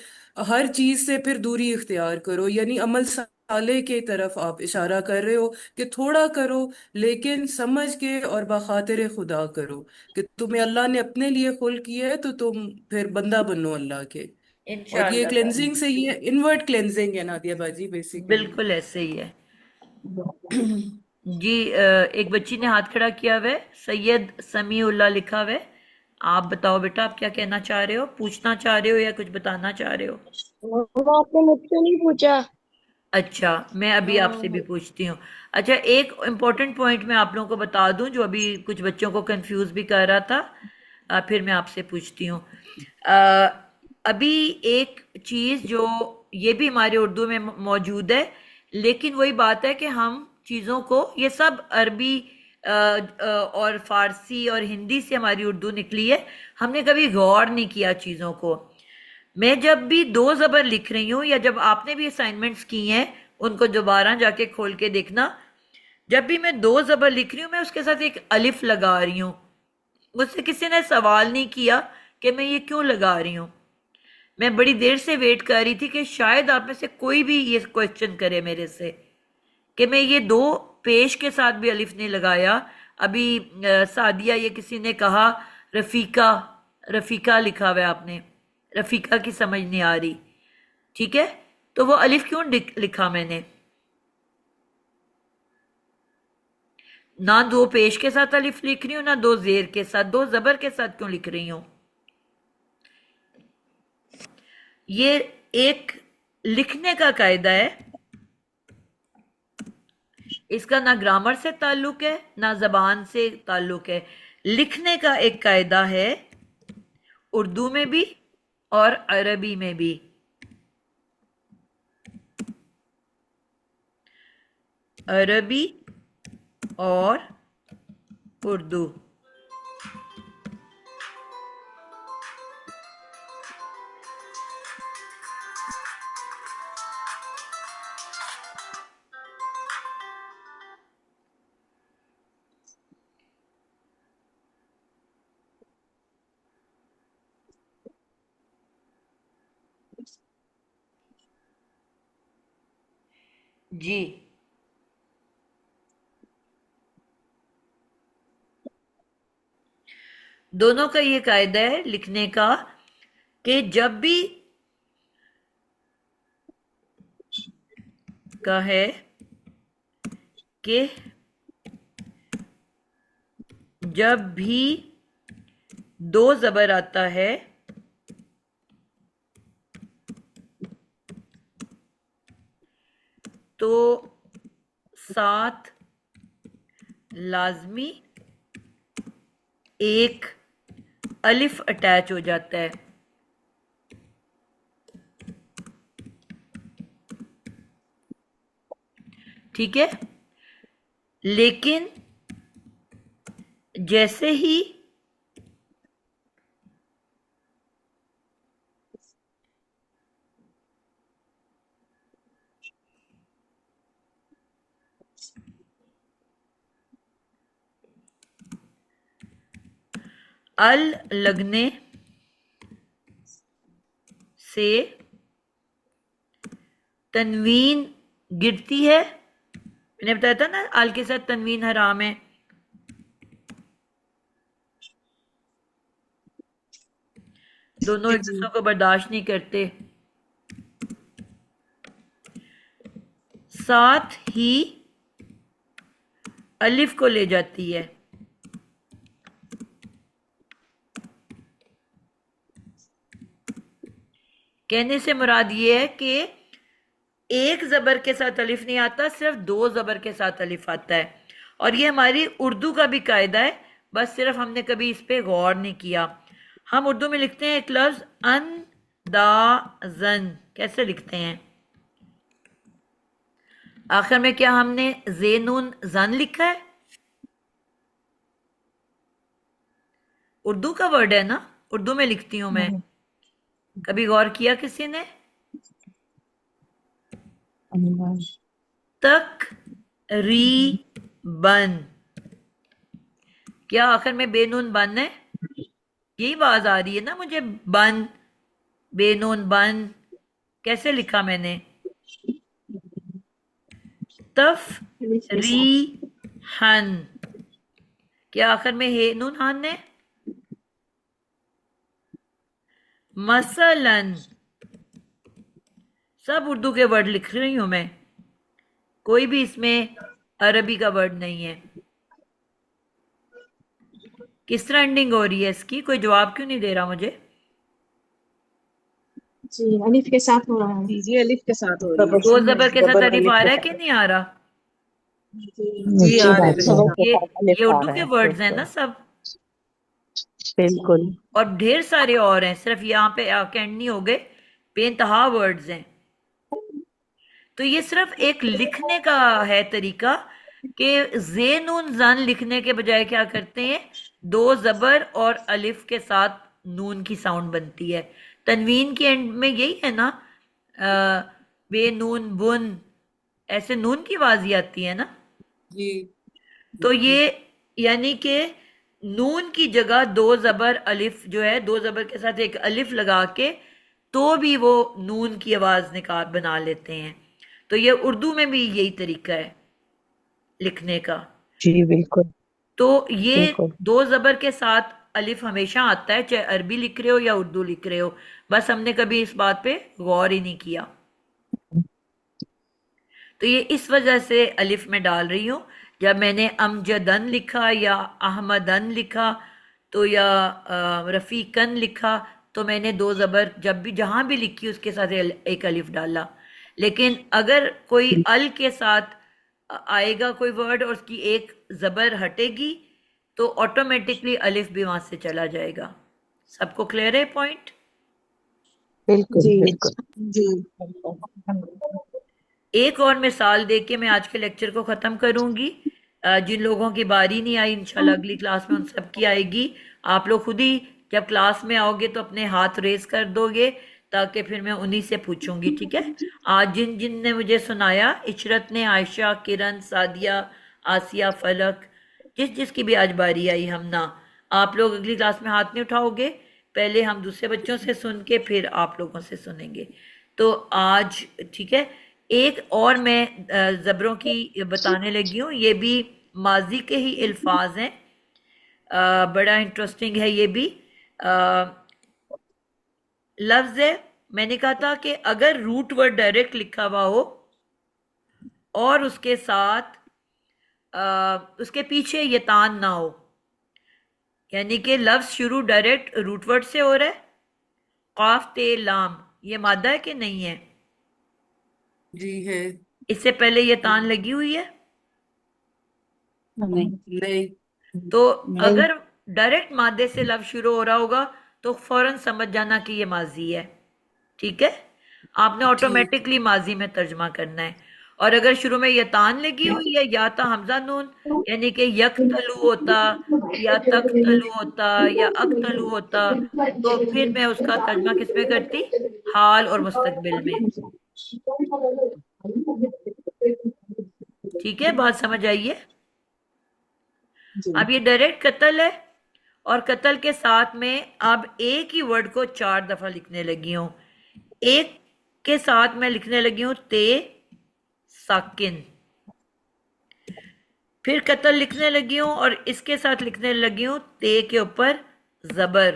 ہر چیز سے پھر دوری اختیار کرو، یعنی عمل صالح کی طرف آپ اشارہ کر رہے ہو کہ تھوڑا کرو لیکن سمجھ کے اور بخاطر خدا کرو کہ تمہیں اللہ نے اپنے لیے خلق کیا ہے تو تم پھر بندہ بنو اللہ کے. اور یہ انشاءاللہ تعالی کلینزنگ سے یہ انورٹ کلینزنگ ہے نادیہ باجی بیسیکلی. بالکل ایسے ہی ہے. جی ایک بچی نے ہاتھ کھڑا کیا ہوا ہے، سید سمیع اللہ لکھا ہوا ہے. آپ بتاؤ بیٹا آپ کیا کہنا چاہ رہے ہو، پوچھنا چاہ رہے ہو یا کچھ بتانا چاہ رہے ہو؟ آپ نے مجھ سے نہیں پوچھا. اچھا میں ابھی آپ سے بھی پوچھتی ہوں. اچھا ایک امپورٹنٹ پوائنٹ میں آپ لوگوں کو بتا دوں جو ابھی کچھ بچوں کو کنفیوز بھی کر رہا تھا، پھر میں آپ سے پوچھتی ہوں. ابھی ایک چیز جو یہ بھی ہمارے اردو میں موجود ہے لیکن وہی بات ہے کہ ہم چیزوں کو یہ سب عربی اور فارسی اور ہندی سے ہماری اردو نکلی ہے، ہم نے کبھی غور نہیں کیا چیزوں کو. میں جب بھی 2 زبر لکھ رہی ہوں یا جب آپ نے بھی اسائنمنٹس کی ہیں ان کو دوبارہ جا کے کھول کے دیکھنا، جب بھی میں دو زبر لکھ رہی ہوں میں اس کے ساتھ ایک الف لگا رہی ہوں. مجھ سے کسی نے سوال نہیں کیا کہ میں یہ کیوں لگا رہی ہوں. میں بڑی دیر سے ویٹ کر رہی تھی کہ شاید آپ میں سے کوئی بھی یہ کویسچن کرے میرے سے کہ میں یہ دو پیش کے ساتھ بھی الف نہیں لگایا. ابھی سعدیہ یہ کسی نے کہا رفیقہ لکھا ہوا ہے آپ نے, رفیقہ کی سمجھ نہیں آ رہی. ٹھیک ہے, تو وہ الف کیوں لکھا میں نے؟ نہ دو پیش کے ساتھ الف لکھ رہی ہوں نہ دو زیر کے ساتھ, دو زبر کے ساتھ کیوں لکھ رہی ہوں؟ یہ ایک لکھنے کا قاعدہ ہے, اس کا نہ گرامر سے تعلق ہے نہ زبان سے تعلق ہے. لکھنے کا ایک قاعدہ ہے اردو میں بھی اور عربی میں بھی. عربی اور اردو. جی دونوں کا یہ قاعدہ ہے لکھنے کا کہ جب بھی کا ہے کہ جب بھی دو زبر آتا ہے تو ساتھ لازمی ایک الف اٹیچ ہو جاتا ہے. ٹھیک ہے, لیکن جیسے ہی ال لگنے سے تنوین گرتی ہے, میں نے بتایا تھا نا ال کے ساتھ تنوین حرام ہے. دونوں ایک دوسرے کو برداشت نہیں کرتے. ساتھ ہی الف کو لے جاتی ہے. کہنے سے مراد یہ ہے کہ ایک زبر کے ساتھ الف نہیں آتا, صرف دو زبر کے ساتھ الف آتا ہے. اور یہ ہماری اردو کا بھی قاعدہ ہے, بس صرف ہم نے کبھی اس پہ غور نہیں کیا. ہم اردو میں لکھتے ہیں ایک لفظ اندازن, کیسے لکھتے ہیں؟ آخر میں کیا ہم نے زینون زن لکھا ہے؟ اردو کا ورڈ ہے نا, اردو میں لکھتی ہوں میں. کبھی غور کیا کسی نے؟ تقریباً کیا آخر میں بے نون بن ہے؟ یہی آواز آ رہی ہے نا مجھے, بن, بے نون بن. کیسے لکھا میں نے؟ تفریحن. کیا آخر میں ہے نون ہن ہے؟ مثلاً. سب اردو کے ورڈ لکھ رہی ہوں میں, کوئی بھی اس میں عربی کا ورڈ نہیں ہے. کس طرح اینڈنگ ہو رہی ہے اس کی؟ کوئی جواب کیوں نہیں دے رہا مجھے؟ جی الف کے ساتھ ہو رہا ہے. جی الف کے ساتھ ہو رہی ہے. دو زبر کے ساتھ الف آ رہا ہے کہ نہیں آ رہا؟ جی آ رہے ہیں. یہ اردو کے ورڈز ہیں نا سب, بالکل. اور ڈھیر سارے اور ہیں, صرف یہاں پہ اینڈ نہیں ہو گئے, بے انتہا ورڈز ہیں. تو یہ صرف ایک لکھنے کا ہے طریقہ کہ زینون زن لکھنے کے بجائے کیا کرتے ہیں, دو زبر اور الف کے ساتھ نون کی ساؤنڈ بنتی ہے. تنوین کی اینڈ میں یہی ہے نا, بے نون بن, ایسے نون کی آواز ہی آتی ہے نا. جی تو یہ یعنی کہ نون کی جگہ دو زبر الف جو ہے، دو زبر کے ساتھ ایک الف لگا کے تو بھی وہ نون کی آواز نکال بنا لیتے ہیں. تو یہ اردو میں بھی یہی طریقہ ہے لکھنے کا. جی بالکل تو یہ بالکل. دو زبر کے ساتھ الف ہمیشہ آتا ہے، چاہے عربی لکھ رہے ہو یا اردو لکھ رہے ہو. بس ہم نے کبھی اس بات پہ غور ہی نہیں کیا. تو یہ اس وجہ سے الف میں ڈال رہی ہوں. جب میں نے امجدن لکھا یا احمدن لکھا تو یا رفیقن لکھا تو میں نے دو زبر جب بھی جہاں بھی لکھی اس کے ساتھ ایک الف ڈالا. لیکن اگر کوئی ال کے ساتھ آئے گا کوئی ورڈ اور اس کی ایک زبر ہٹے گی تو آٹومیٹکلی الف بھی وہاں سے چلا جائے گا. سب کو کلیئر ہے پوائنٹ؟ بالکل جی بالکل. جی ایک اور مثال دے کے میں آج کے لیکچر کو ختم کروں گی. جن لوگوں کی باری نہیں آئی انشاءاللہ اگلی کلاس میں ان سب کی آئے گی. آپ لوگ خود ہی جب کلاس میں آؤ گے تو اپنے ہاتھ ریز کر دو گے تاکہ پھر میں انہی سے پوچھوں گی. ٹھیک ہے؟ آج جن جن نے مجھے سنایا، عشرت نے، عائشہ، کرن، سعدیہ، آسیہ، فلک، جس کی بھی آج باری آئی ہمنا، آپ لوگ اگلی کلاس میں ہاتھ نہیں اٹھاؤ گے. پہلے ہم دوسرے بچوں سے سن کے پھر آپ لوگوں سے سنیں گے. تو آج ٹھیک ہے. ایک اور میں زبروں کی بتانے لگی ہوں، یہ بھی ماضی کے ہی الفاظ ہیں. بڑا انٹرسٹنگ ہے یہ بھی. لفظ ہے، میں نے کہا تھا کہ اگر روٹ ورڈ ڈائریکٹ لکھا ہوا ہو اور اس کے ساتھ اس کے پیچھے یتان نہ ہو، یعنی کہ لفظ شروع ڈائریکٹ روٹ ورڈ سے ہو رہا ہے، قاف تے لام، یہ مادہ ہے کہ نہیں ہے؟ جی ہے. اس سے پہلے یتان لگی ہوئی ہے؟ نہیں نہیں. تو اگر ڈائریکٹ مادے سے لفظ شروع ہو رہا ہوگا تو فوراً سمجھ جانا کہ یہ ماضی ہے. ٹھیک ہے؟ آپ نے آٹومیٹکلی ماضی میں ترجمہ کرنا ہے. اور اگر شروع میں یتان لگی ہوئی ہے یا تا حمزہ نون، یعنی کہ یک تلو ہوتا یا تک تلو ہوتا یا اک تلو ہوتا تو پھر میں اس کا ترجمہ کس میں کرتی؟ حال اور مستقبل میں. ٹھیک ہے؟ بات سمجھ آئیے؟ اب یہ ڈائریکٹ قتل ہے اور قتل کے ساتھ میں اب ایک ہی ورڈ کو 4 دفعہ لکھنے لگی ہوں. ایک کے ساتھ میں لکھنے لگی ہوں تے ساکن، پھر قتل لکھنے لگی ہوں اور اس کے ساتھ لکھنے لگی ہوں تے کے اوپر زبر،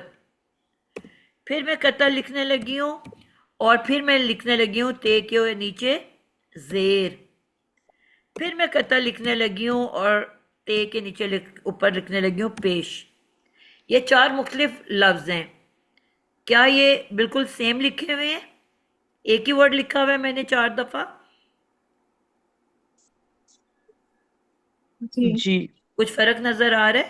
پھر میں قتل لکھنے لگی ہوں اور پھر میں لکھنے لگی ہوں تے کے نیچے زیر، پھر میں قتل لکھنے لگی ہوں اور تے کے نیچے اوپر لکھنے لگی ہوں پیش. یہ 4 مختلف لفظ ہیں. کیا یہ بالکل سیم لکھے ہوئے ہیں؟ ایک ہی ورڈ لکھا ہوا ہے میں نے 4 دفعہ؟ جی کچھ فرق نظر آ رہا ہے؟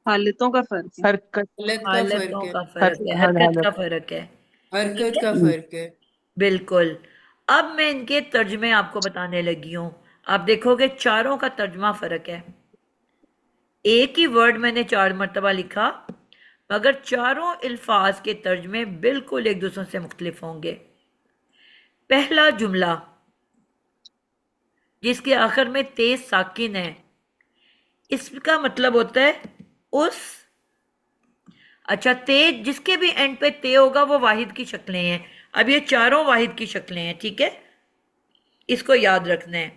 حالتوں کا فرق ہے. حرکت حالت کا فرق حالتوں ہے، کا فرق ہے، حرکت کا فرق ہے. حرکت کا فرق ہے. بالکل. اب میں ان کے ترجمے آپ کو بتانے لگی ہوں. آپ دیکھو گے چاروں کا ترجمہ فرق ہے. ایک ہی ورڈ میں نے 4 مرتبہ لکھا مگر چاروں الفاظ کے ترجمے بالکل ایک دوسرے سے مختلف ہوں گے. پہلا جملہ جس کے آخر میں تے ساکن ہے، اس کا مطلب ہوتا ہے اس، اچھا تے جس کے بھی اینڈ پہ تے ہوگا وہ واحد کی شکلیں ہیں. اب یہ چاروں واحد کی شکلیں ہیں. ٹھیک ہے؟ اس کو یاد رکھنا ہے.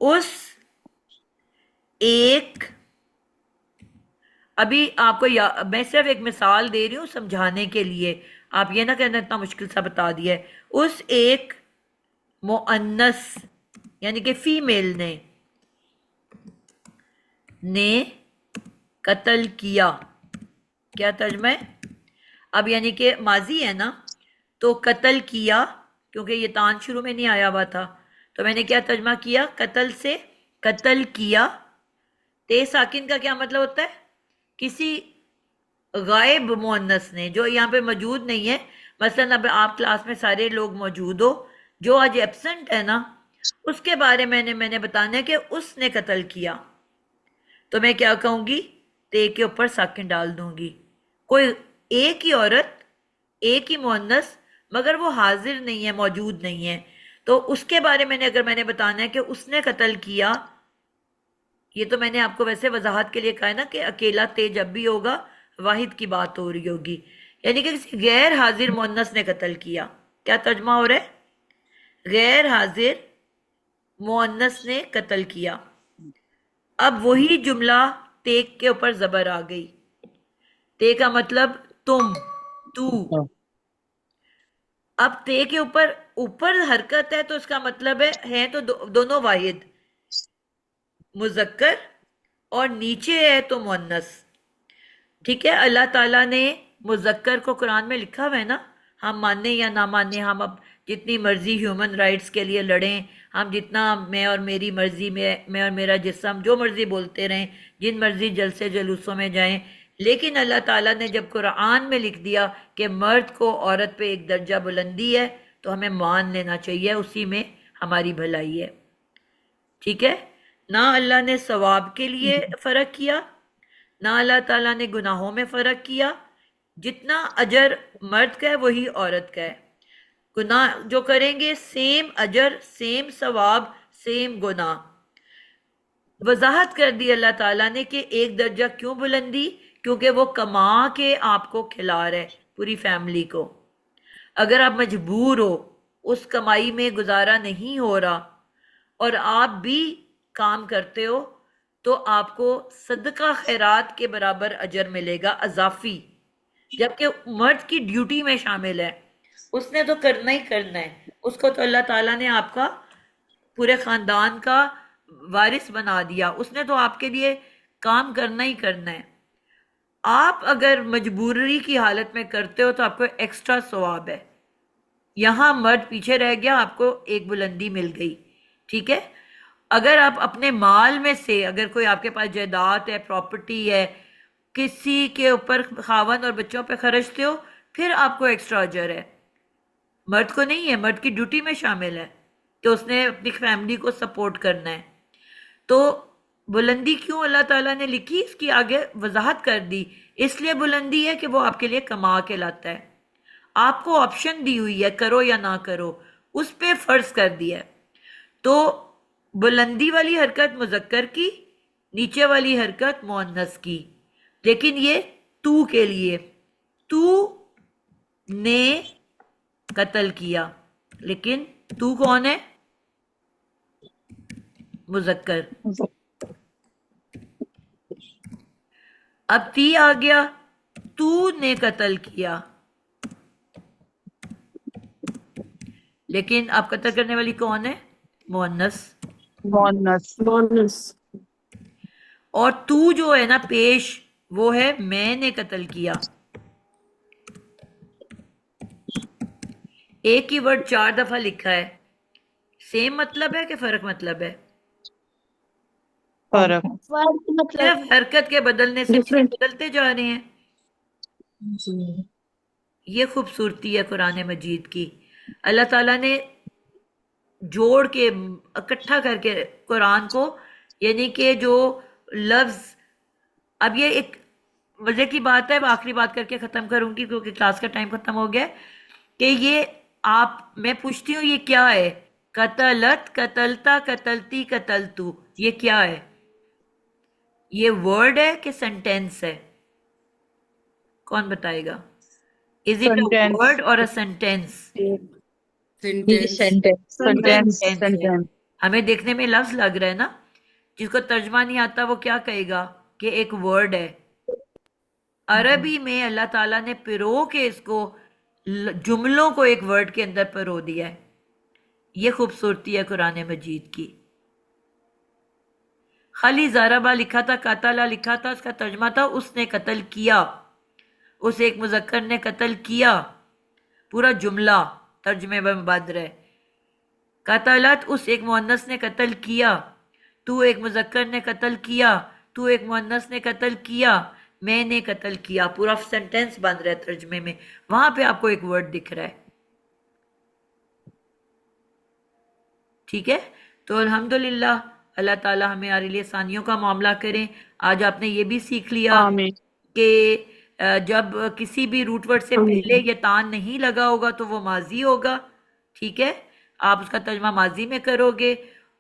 اس، ایک، ابھی آپ کو میں صرف ایک مثال دے رہی ہوں سمجھانے کے لیے، آپ یہ نہ کہنا اتنا مشکل سا بتا دیا ہے. اس ایک مؤنث یعنی کہ فیمیل نے قتل کیا. کیا ترجمہ ہے؟ اب یعنی کہ ماضی ہے نا، تو قتل کیا کیونکہ یہ تان شروع میں نہیں آیا ہوا تھا تو میں نے کیا ترجمہ کیا؟ قتل سے قتل کیا. تے ساکن کا کیا مطلب ہوتا ہے؟ کسی غائب مؤنث نے جو یہاں پہ موجود نہیں ہے. مثلا اب آپ کلاس میں سارے لوگ موجود ہو، جو آج ایبسنٹ ہے نا اس کے بارے میں نے بتانا ہے کہ اس نے قتل کیا، تو میں کیا کہوں گی؟ تے کے اوپر ساکن ڈال دوں گی. کوئی ایک ہی عورت، ایک ہی مؤنث، مگر وہ حاضر نہیں ہے، موجود نہیں ہے، تو اس کے بارے میں اگر میں نے بتانا ہے کہ اس نے قتل کیا، یہ تو میں نے آپ کو ویسے وضاحت کے لیے کہا ہے نا کہ اکیلا تے جب بھی ہوگا واحد کی بات ہو رہی ہوگی، یعنی کہ کسی غیر حاضر مؤنث نے قتل کیا. کیا ترجمہ ہو رہا ہے؟ غیر حاضر مؤنث نے قتل کیا. اب وہی جملہ تے کے اوپر زبر آ گئی. تے کا مطلب تم، تو. اب تے کے اوپر حرکت ہے تو اس کا مطلب ہے تو دونوں واحد، مذکر، اور نیچے ہے تو مؤنث. ٹھیک ہے، اللہ تعالیٰ نے مذکر کو قرآن میں لکھا ہوا ہے نا، ہم مانیں یا نہ مانیں، ہم اب جتنی مرضی ہیومن رائٹس کے لیے لڑیں، ہم جتنا میں اور میری مرضی میں اور میرا جسم جو مرضی بولتے رہیں، جن مرضی جلسے جلوسوں میں جائیں، لیکن اللہ تعالیٰ نے جب قرآن میں لکھ دیا کہ مرد کو عورت پہ ایک درجہ بلندی ہے تو ہمیں مان لینا چاہیے، اسی میں ہماری بھلائی ہے. ٹھیک ہے، نہ اللہ نے ثواب کے لیے فرق کیا، نہ اللہ تعالیٰ نے گناہوں میں فرق کیا. جتنا اجر مرد کا ہے وہی عورت کا ہے. گناہ جو کریں گے سیم اجر، سیم ثواب، سیم گناہ. وضاحت کر دی اللہ تعالیٰ نے کہ ایک درجہ کیوں بلندی، کیونکہ وہ کما کے آپ کو کھلا رہا ہے پوری فیملی کو. اگر آپ مجبور ہو، اس کمائی میں گزارا نہیں ہو رہا اور آپ بھی کام کرتے ہو تو آپ کو صدقہ خیرات کے برابر اجر ملے گا اضافی، جبکہ مرد کی ڈیوٹی میں شامل ہے، اس نے تو کرنا ہی کرنا ہے. اس کو تو اللہ تعالیٰ نے آپ کا پورے خاندان کا وارث بنا دیا، اس نے تو آپ کے لیے کام کرنا ہی کرنا ہے. آپ اگر مجبوری کی حالت میں کرتے ہو تو آپ کو ایکسٹرا ثواب ہے. یہاں مرد پیچھے رہ گیا، آپ کو ایک بلندی مل گئی. ٹھیک ہے، اگر آپ اپنے مال میں سے، اگر کوئی آپ کے پاس جائیداد ہے، پراپرٹی ہے، کسی کے اوپر خاوند اور بچوں پہ خرچتے ہو، پھر آپ کو ایکسٹرا اجر ہے. مرد کو نہیں ہے، مرد کی ڈیوٹی میں شامل ہے کہ اس نے اپنی فیملی کو سپورٹ کرنا ہے. تو بلندی کیوں اللہ تعالیٰ نے لکھی، اس کی آگے وضاحت کر دی. اس لیے بلندی ہے کہ وہ آپ کے لیے کما کے لاتا ہے، آپ کو آپشن دی ہوئی ہے کرو یا نہ کرو، اس پہ فرض کر دیا ہے. تو بلندی والی حرکت مذکر کی، نیچے والی حرکت مؤنث کی، لیکن یہ تو کے لیے، تو نے قتل کیا. لیکن تو کون ہے؟ مذکر. اب تی آ گیا، تو نے قتل کیا، لیکن آپ قتل کرنے والی کون ہے؟ مؤنث. بونس. اور تو جو ہے نا پیش، وہ ہے میں نے قتل کیا. ایک ہی ورڈ 4 دفعہ لکھا ہے، سیم مطلب ہے کہ فرق مطلب ہے؟ فرق مطلب صرف حرکت کے بدلنے سے Different. بدلتے جا رہے ہیں. جی یہ خوبصورتی ہے قرآن مجید کی. اللہ تعالیٰ نے جوڑ کے اکٹھا کر کے قرآن کو، یعنی کہ جو لفظ، اب یہ ایک مزے کی بات ہے، آخری بات کر کے ختم کروں گی کیونکہ کلاس کا ٹائم ختم ہو گیا، کہ یہ میں پوچھتی ہوں یہ کیا ہے؟ قتلت، قتلتا، قتلتی، قتلتو، یہ کیا ہے؟ یہ ورڈ ہے کہ سینٹینس ہے؟ کون بتائے گا؟ از اٹ اے ورڈ اور اے سینٹینس؟ سینٹینس. ہمیں دیکھنے میں لفظ لگ رہا ہے نا، جس کو ترجمہ نہیں آتا وہ کیا کہے گا کہ ایک ورڈ ہے. عربی میں اللہ تعالیٰ نے پرو کے اس کو جملوں کو ایک ورڈ کے اندر پرو دیا ہے. یہ خوبصورتی ہے قرآن مجید کی. خالی ضربہ لکھا تھا، قتلہ لکھا تھا، اس کا ترجمہ تھا اس نے قتل کیا، اس ایک مذکر نے قتل کیا. پورا جملہ ترجمے میں مبادر ہے. قتلت، اس ایک مؤنث نے قتل کیا، تو ایک مذکر نے قتل کیا، تو ایک مؤنث نے قتل کیا، میں نے قتل کیا. پورا سینٹینس بن رہا ہے ترجمے میں، وہاں پہ آپ کو ایک ورڈ دکھ رہا ہے. ٹھیک ہے، تو الحمدللہ اللہ تعالیٰ ہمارے لیے آسانیوں کا معاملہ کریں. آج آپ نے یہ بھی سیکھ لیا کہ جب کسی بھی روٹ ورڈ سے پہلے یہ تان نہیں لگا ہوگا تو وہ ماضی ہوگا. ٹھیک ہے، آپ اس کا ترجمہ ماضی میں کرو گے،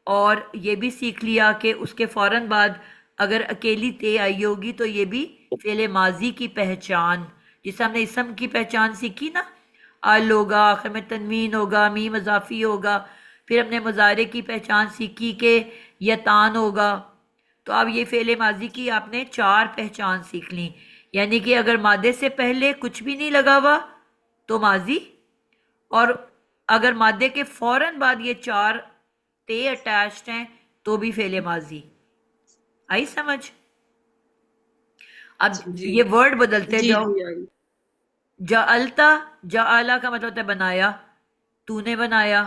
اور یہ بھی سیکھ لیا کہ اس کے فوراً بعد اگر اکیلی تے آئی ہوگی تو یہ بھی فعل ماضی کی پہچان، جسے ہم نے اسم کی پہچان سیکھی نا، ال ہوگا، آخر میں تنوین ہوگا، میم اضافی ہوگا، پھر ہم نے مضارع کی پہچان سیکھی کہ یتان ہوگا. تو اب یہ فعل ماضی کی آپ نے 4 پہچان سیکھ لی، یعنی کہ اگر مادے سے پہلے کچھ بھی نہیں لگا ہوا تو ماضی، اور اگر مادے کے فوراً بعد یہ 4 تے اٹیچڈ ہیں تو بھی فعل ماضی. آئی سمجھ؟ اب جی یہ ورڈ بدلتے جی جاؤ. جی آئی. جعلتا، جعلا کا مطلب ہوتا ہے بنایا، تو نے بنایا.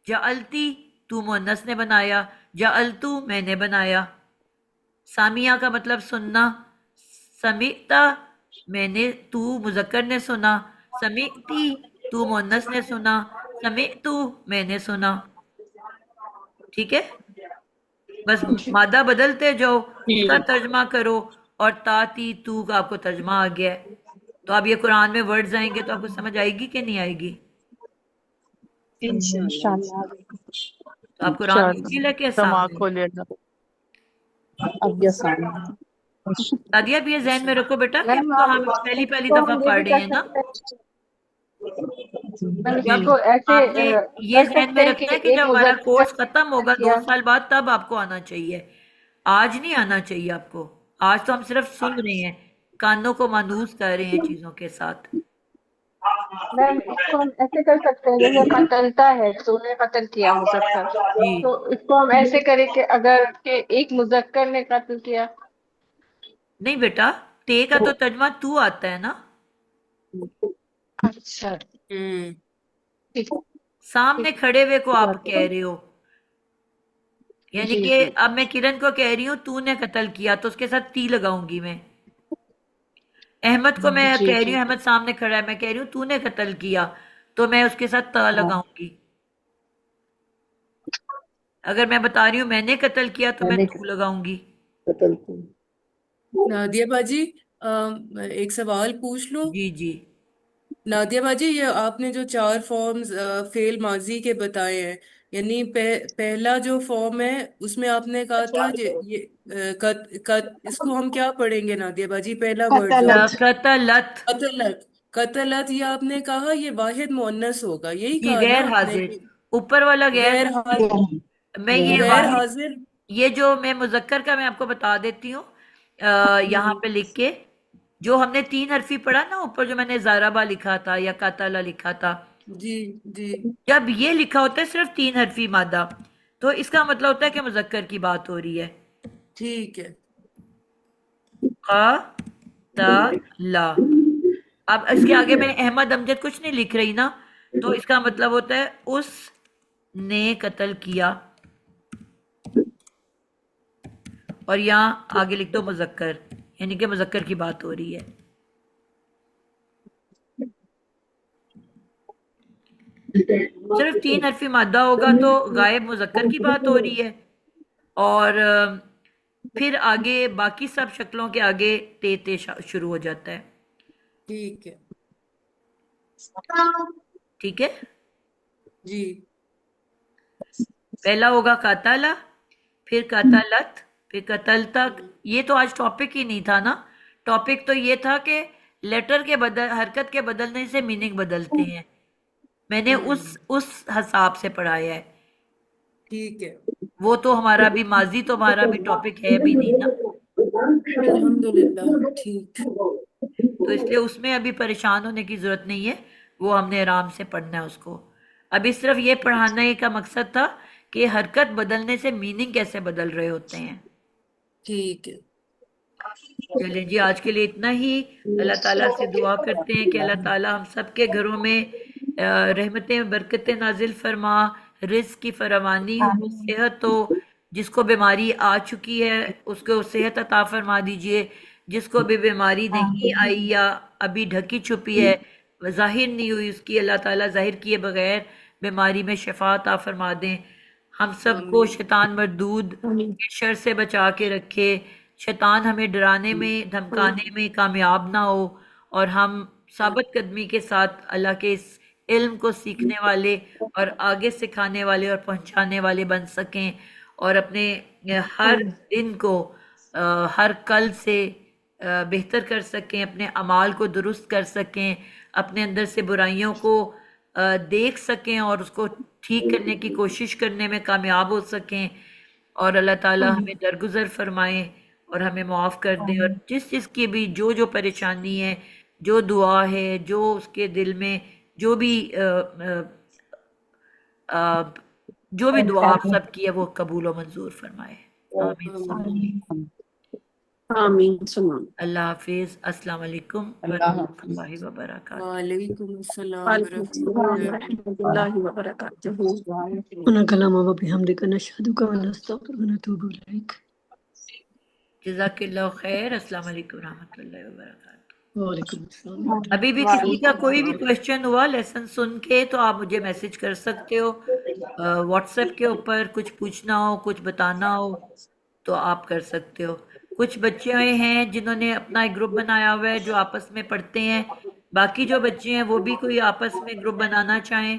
جعلتی، تو مؤنث نے بنایا. جعلتو، میں نے بنایا. سامیہ کا مطلب سننا. سمعتا، میں نے، تو مذکر نے سنا. سمعتی، تو مؤنث نے سنا. سمعتو، میں نے سنا. ٹھیک ہے، بس مادہ بدلتے جاؤ، اس کا ترجمہ کرو، اور تا تی تو کا آپ کو ترجمہ آ گیا ہے. تو اب یہ قرآن میں ورڈز آئیں گے تو آپ کو سمجھ آئے گی کہ نہیں آئے گی؟ انشاءاللہ. تو آپ قرآن مشکل ہے کہ آسان ہے؟ اب یہ آسان ہے. سعدیہ بھی یہ ذہن میں رکھو بیٹا کہ میم اب تو آپ ہم پہلی اس پہلی کو دفعہ ہم یہ پڑھ بھی رہے کر ہیں نا. سکتے ہیں میم، اس جب کو ایسے آپ نے یہ کر ذہن سکتے میں ہیں کہ رکھنا ہے کہ ایک جب ہمارا مذکر کورس ختم ہوگا 2 کیا. سال بعد تب آپ کو آنا چاہیے، آج نہیں آنا چاہیے آپ کو. آج تو ہم صرف سن رہے ہیں، کانوں کو مانوس کر رہے ہیں چیزوں کے ساتھ. میم اس کو ہم ایسے کر سکتے ہیں جیسے قتلتا ہے، تو نے قتل کیا مذکر، جی تو اس کو ہم ایسے کریں کہ اگر کہ ایک مذکر نے قتل کیا. نہیں بیٹا، تے کا تو ترجمہ تو آتا ہے نا. اچھا ہوں ٹھیک سامنے ٹھیک. کھڑے ہوئے کو آپ کہہ رہے ہو، یعنی جی کہ جی اب میں کرن کو کہہ رہی ہوں تو نے قتل کیا تو اس کے ساتھ تی لگاؤں گی میں. احمد کو میں جی کہہ رہی جی ہوں، احمد سامنے کھڑا ہے، میں کہہ رہی ہوں تو نے قتل کیا تو میں اس کے ساتھ تا لگاؤں گی. اگر میں بتا رہی ہوں میں نے قتل کیا تو میں میں نے تو لگاؤں گی. قتل کی. نادیہ باجی، ایک سوال پوچھ لوں؟ جی جی نادیہ باجی، یہ آپ نے جو 4 فارمز فعل ماضی کے بتائے ہیں، یعنی پہلا جو فارم ہے اس میں آپ نے کہا تھا یہ اس کو ہم کیا پڑھیں گے نادیہ باجی؟ پہلا ورڈ جو قتلت. قتلت قتلت. قتلت، یہ آپ نے کہا یہ واحد مؤنث ہوگا، یہی جی، کہا نا غیر آپ نے حاضر، کہ اوپر والا غیر. غیر حاضر. میں یہ غیر واحد، حاضر. یہ جو میں مذکر کا میں آپ کو بتا دیتی ہوں یہاں پہ لکھ کے، جو ہم نے 3 حرفی پڑھا نا اوپر، جو میں نے زاربا لکھا تھا یا قاتلہ لکھا تھا، جی جی جب یہ لکھا ہوتا ہے صرف 3 حرفی مادہ تو اس کا مطلب ہوتا ہے کہ مذکر کی بات ہو رہی ہے. ٹھیک ہے. قاتلہ. اب اس کے آگے میں احمد امجد کچھ نہیں لکھ رہی نا، تو اس کا مطلب ہوتا ہے اس نے قتل کیا، اور یہاں آگے لکھ دو مذکر، یعنی کہ مذکر کی بات ہو رہی ہے. صرف 3 حرفی مادہ ہوگا تو غائب مذکر کی بات ہو رہی ہے، اور پھر آگے باقی سب شکلوں کے آگے تے شروع ہو جاتا ہے. ٹھیک ہے. ٹھیک ہے، جی پہلا ہوگا قاتلہ، پھر قتلت، پھر قتل تک. یہ تو آج ٹاپک ہی نہیں تھا نا، ٹاپک تو یہ تھا کہ لیٹر کے بدل، حرکت کے بدلنے سے میننگ بدلتے ہیں. میں نے اس حساب سے پڑھایا ہے، ٹھیک ہے. وہ تو ہمارا بھی ماضی تو ہمارا بھی ٹاپک ہے بھی نہیں نا، الحمدللہ. ٹھیک. تو اس لیے اس میں ابھی پریشان ہونے کی ضرورت نہیں ہے، وہ ہم نے آرام سے پڑھنا ہے اس کو. ابھی صرف یہ پڑھانے کا مقصد تھا کہ حرکت بدلنے سے میننگ کیسے بدل رہے ہوتے ہیں. ٹھیک ہے. چلیں جی، آج کے لیے اتنا ہی. اللہ تعالیٰ سے دعا کرتے ہیں کہ اللہ تعالیٰ ہم سب کے گھروں میں رحمتیں برکتیں نازل فرما، رزق کی فراوانی ہو، صحت ہو. جس کو بیماری آ چکی ہے اس کو صحت عطا فرما دیجئے، جس کو بھی بیماری نہیں آئی یا ابھی ڈھکی چھپی ہے، ظاہر نہیں ہوئی اس کی، اللہ تعالیٰ ظاہر کیے بغیر بیماری میں شفا عطا فرما دیں. ہم سب کو آمین. شیطان مردود کے شر سے بچا کے رکھے، شیطان ہمیں ڈرانے میں دھمکانے میں کامیاب نہ ہو، اور ہم ثابت قدمی کے ساتھ اللہ کے اس علم کو سیکھنے والے اور آگے سکھانے والے اور پہنچانے والے بن سکیں، اور اپنے ہر دن کو ہر کل سے بہتر کر سکیں، اپنے اعمال کو درست کر سکیں، اپنے اندر سے برائیوں کو دیکھ سکیں اور اس کو ٹھیک کرنے کی کوشش کرنے میں کامیاب ہو سکیں، اور اللہ تعالیٰ ہمیں درگزر فرمائیں اور ہمیں معاف کر دیں، اور جس جس کی بھی جو پریشانی ہے، جو دعا ہے، جو اس کے دل میں جو بھی جو بھی دعا آپ سب کی ہے وہ قبول و منظور فرمائے، آمین ثم آمین۔ آمین سلام۔ اللہ حافظ، السلام علیکم اللہ ورحمۃ اللہ وبرکاتہ۔ وعلیکم السلام وعلیکم ورحمۃ السلام اللہ ورحمۃ اللہ وبرکاتہ۔ سبحانك اللهم وبحمدك نشهدك ونستغفرك ونتوب إليك. جزاک اللہ خیر، السلام علیکم ورحمۃ اللہ وبرکاتہ۔ وعلیکم السلام. ابھی بھی کسی کا کوئی بھی کویشچن ہوا لیسن سن کے تو آپ مجھے میسج کر سکتے ہو، واٹس ایپ کے اوپر کچھ پوچھنا ہو، کچھ بتانا ہو تو آپ کر سکتے ہو۔ کچھ بچے ہیں جنہوں نے اپنا ایک گروپ بنایا ہوا ہے جو آپس میں پڑھتے ہیں، باقی جو بچے ہیں وہ بھی کوئی آپس میں گروپ بنانا چاہیں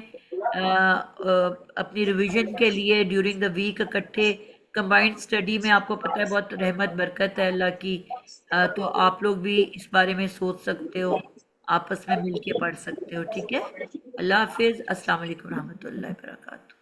اپنی ریویژن کے لیے ڈیورنگ دا ویک اکٹھے کمبائنڈ اسٹڈی میں، آپ کو پتہ ہے بہت رحمت برکت ہے اللہ کی، تو آپ لوگ بھی اس بارے میں سوچ سکتے ہو، آپس میں مل کے پڑھ سکتے ہو، ٹھیک ہے۔ اللہ حافظ، السلام علیکم ورحمۃ اللہ وبرکاتہ۔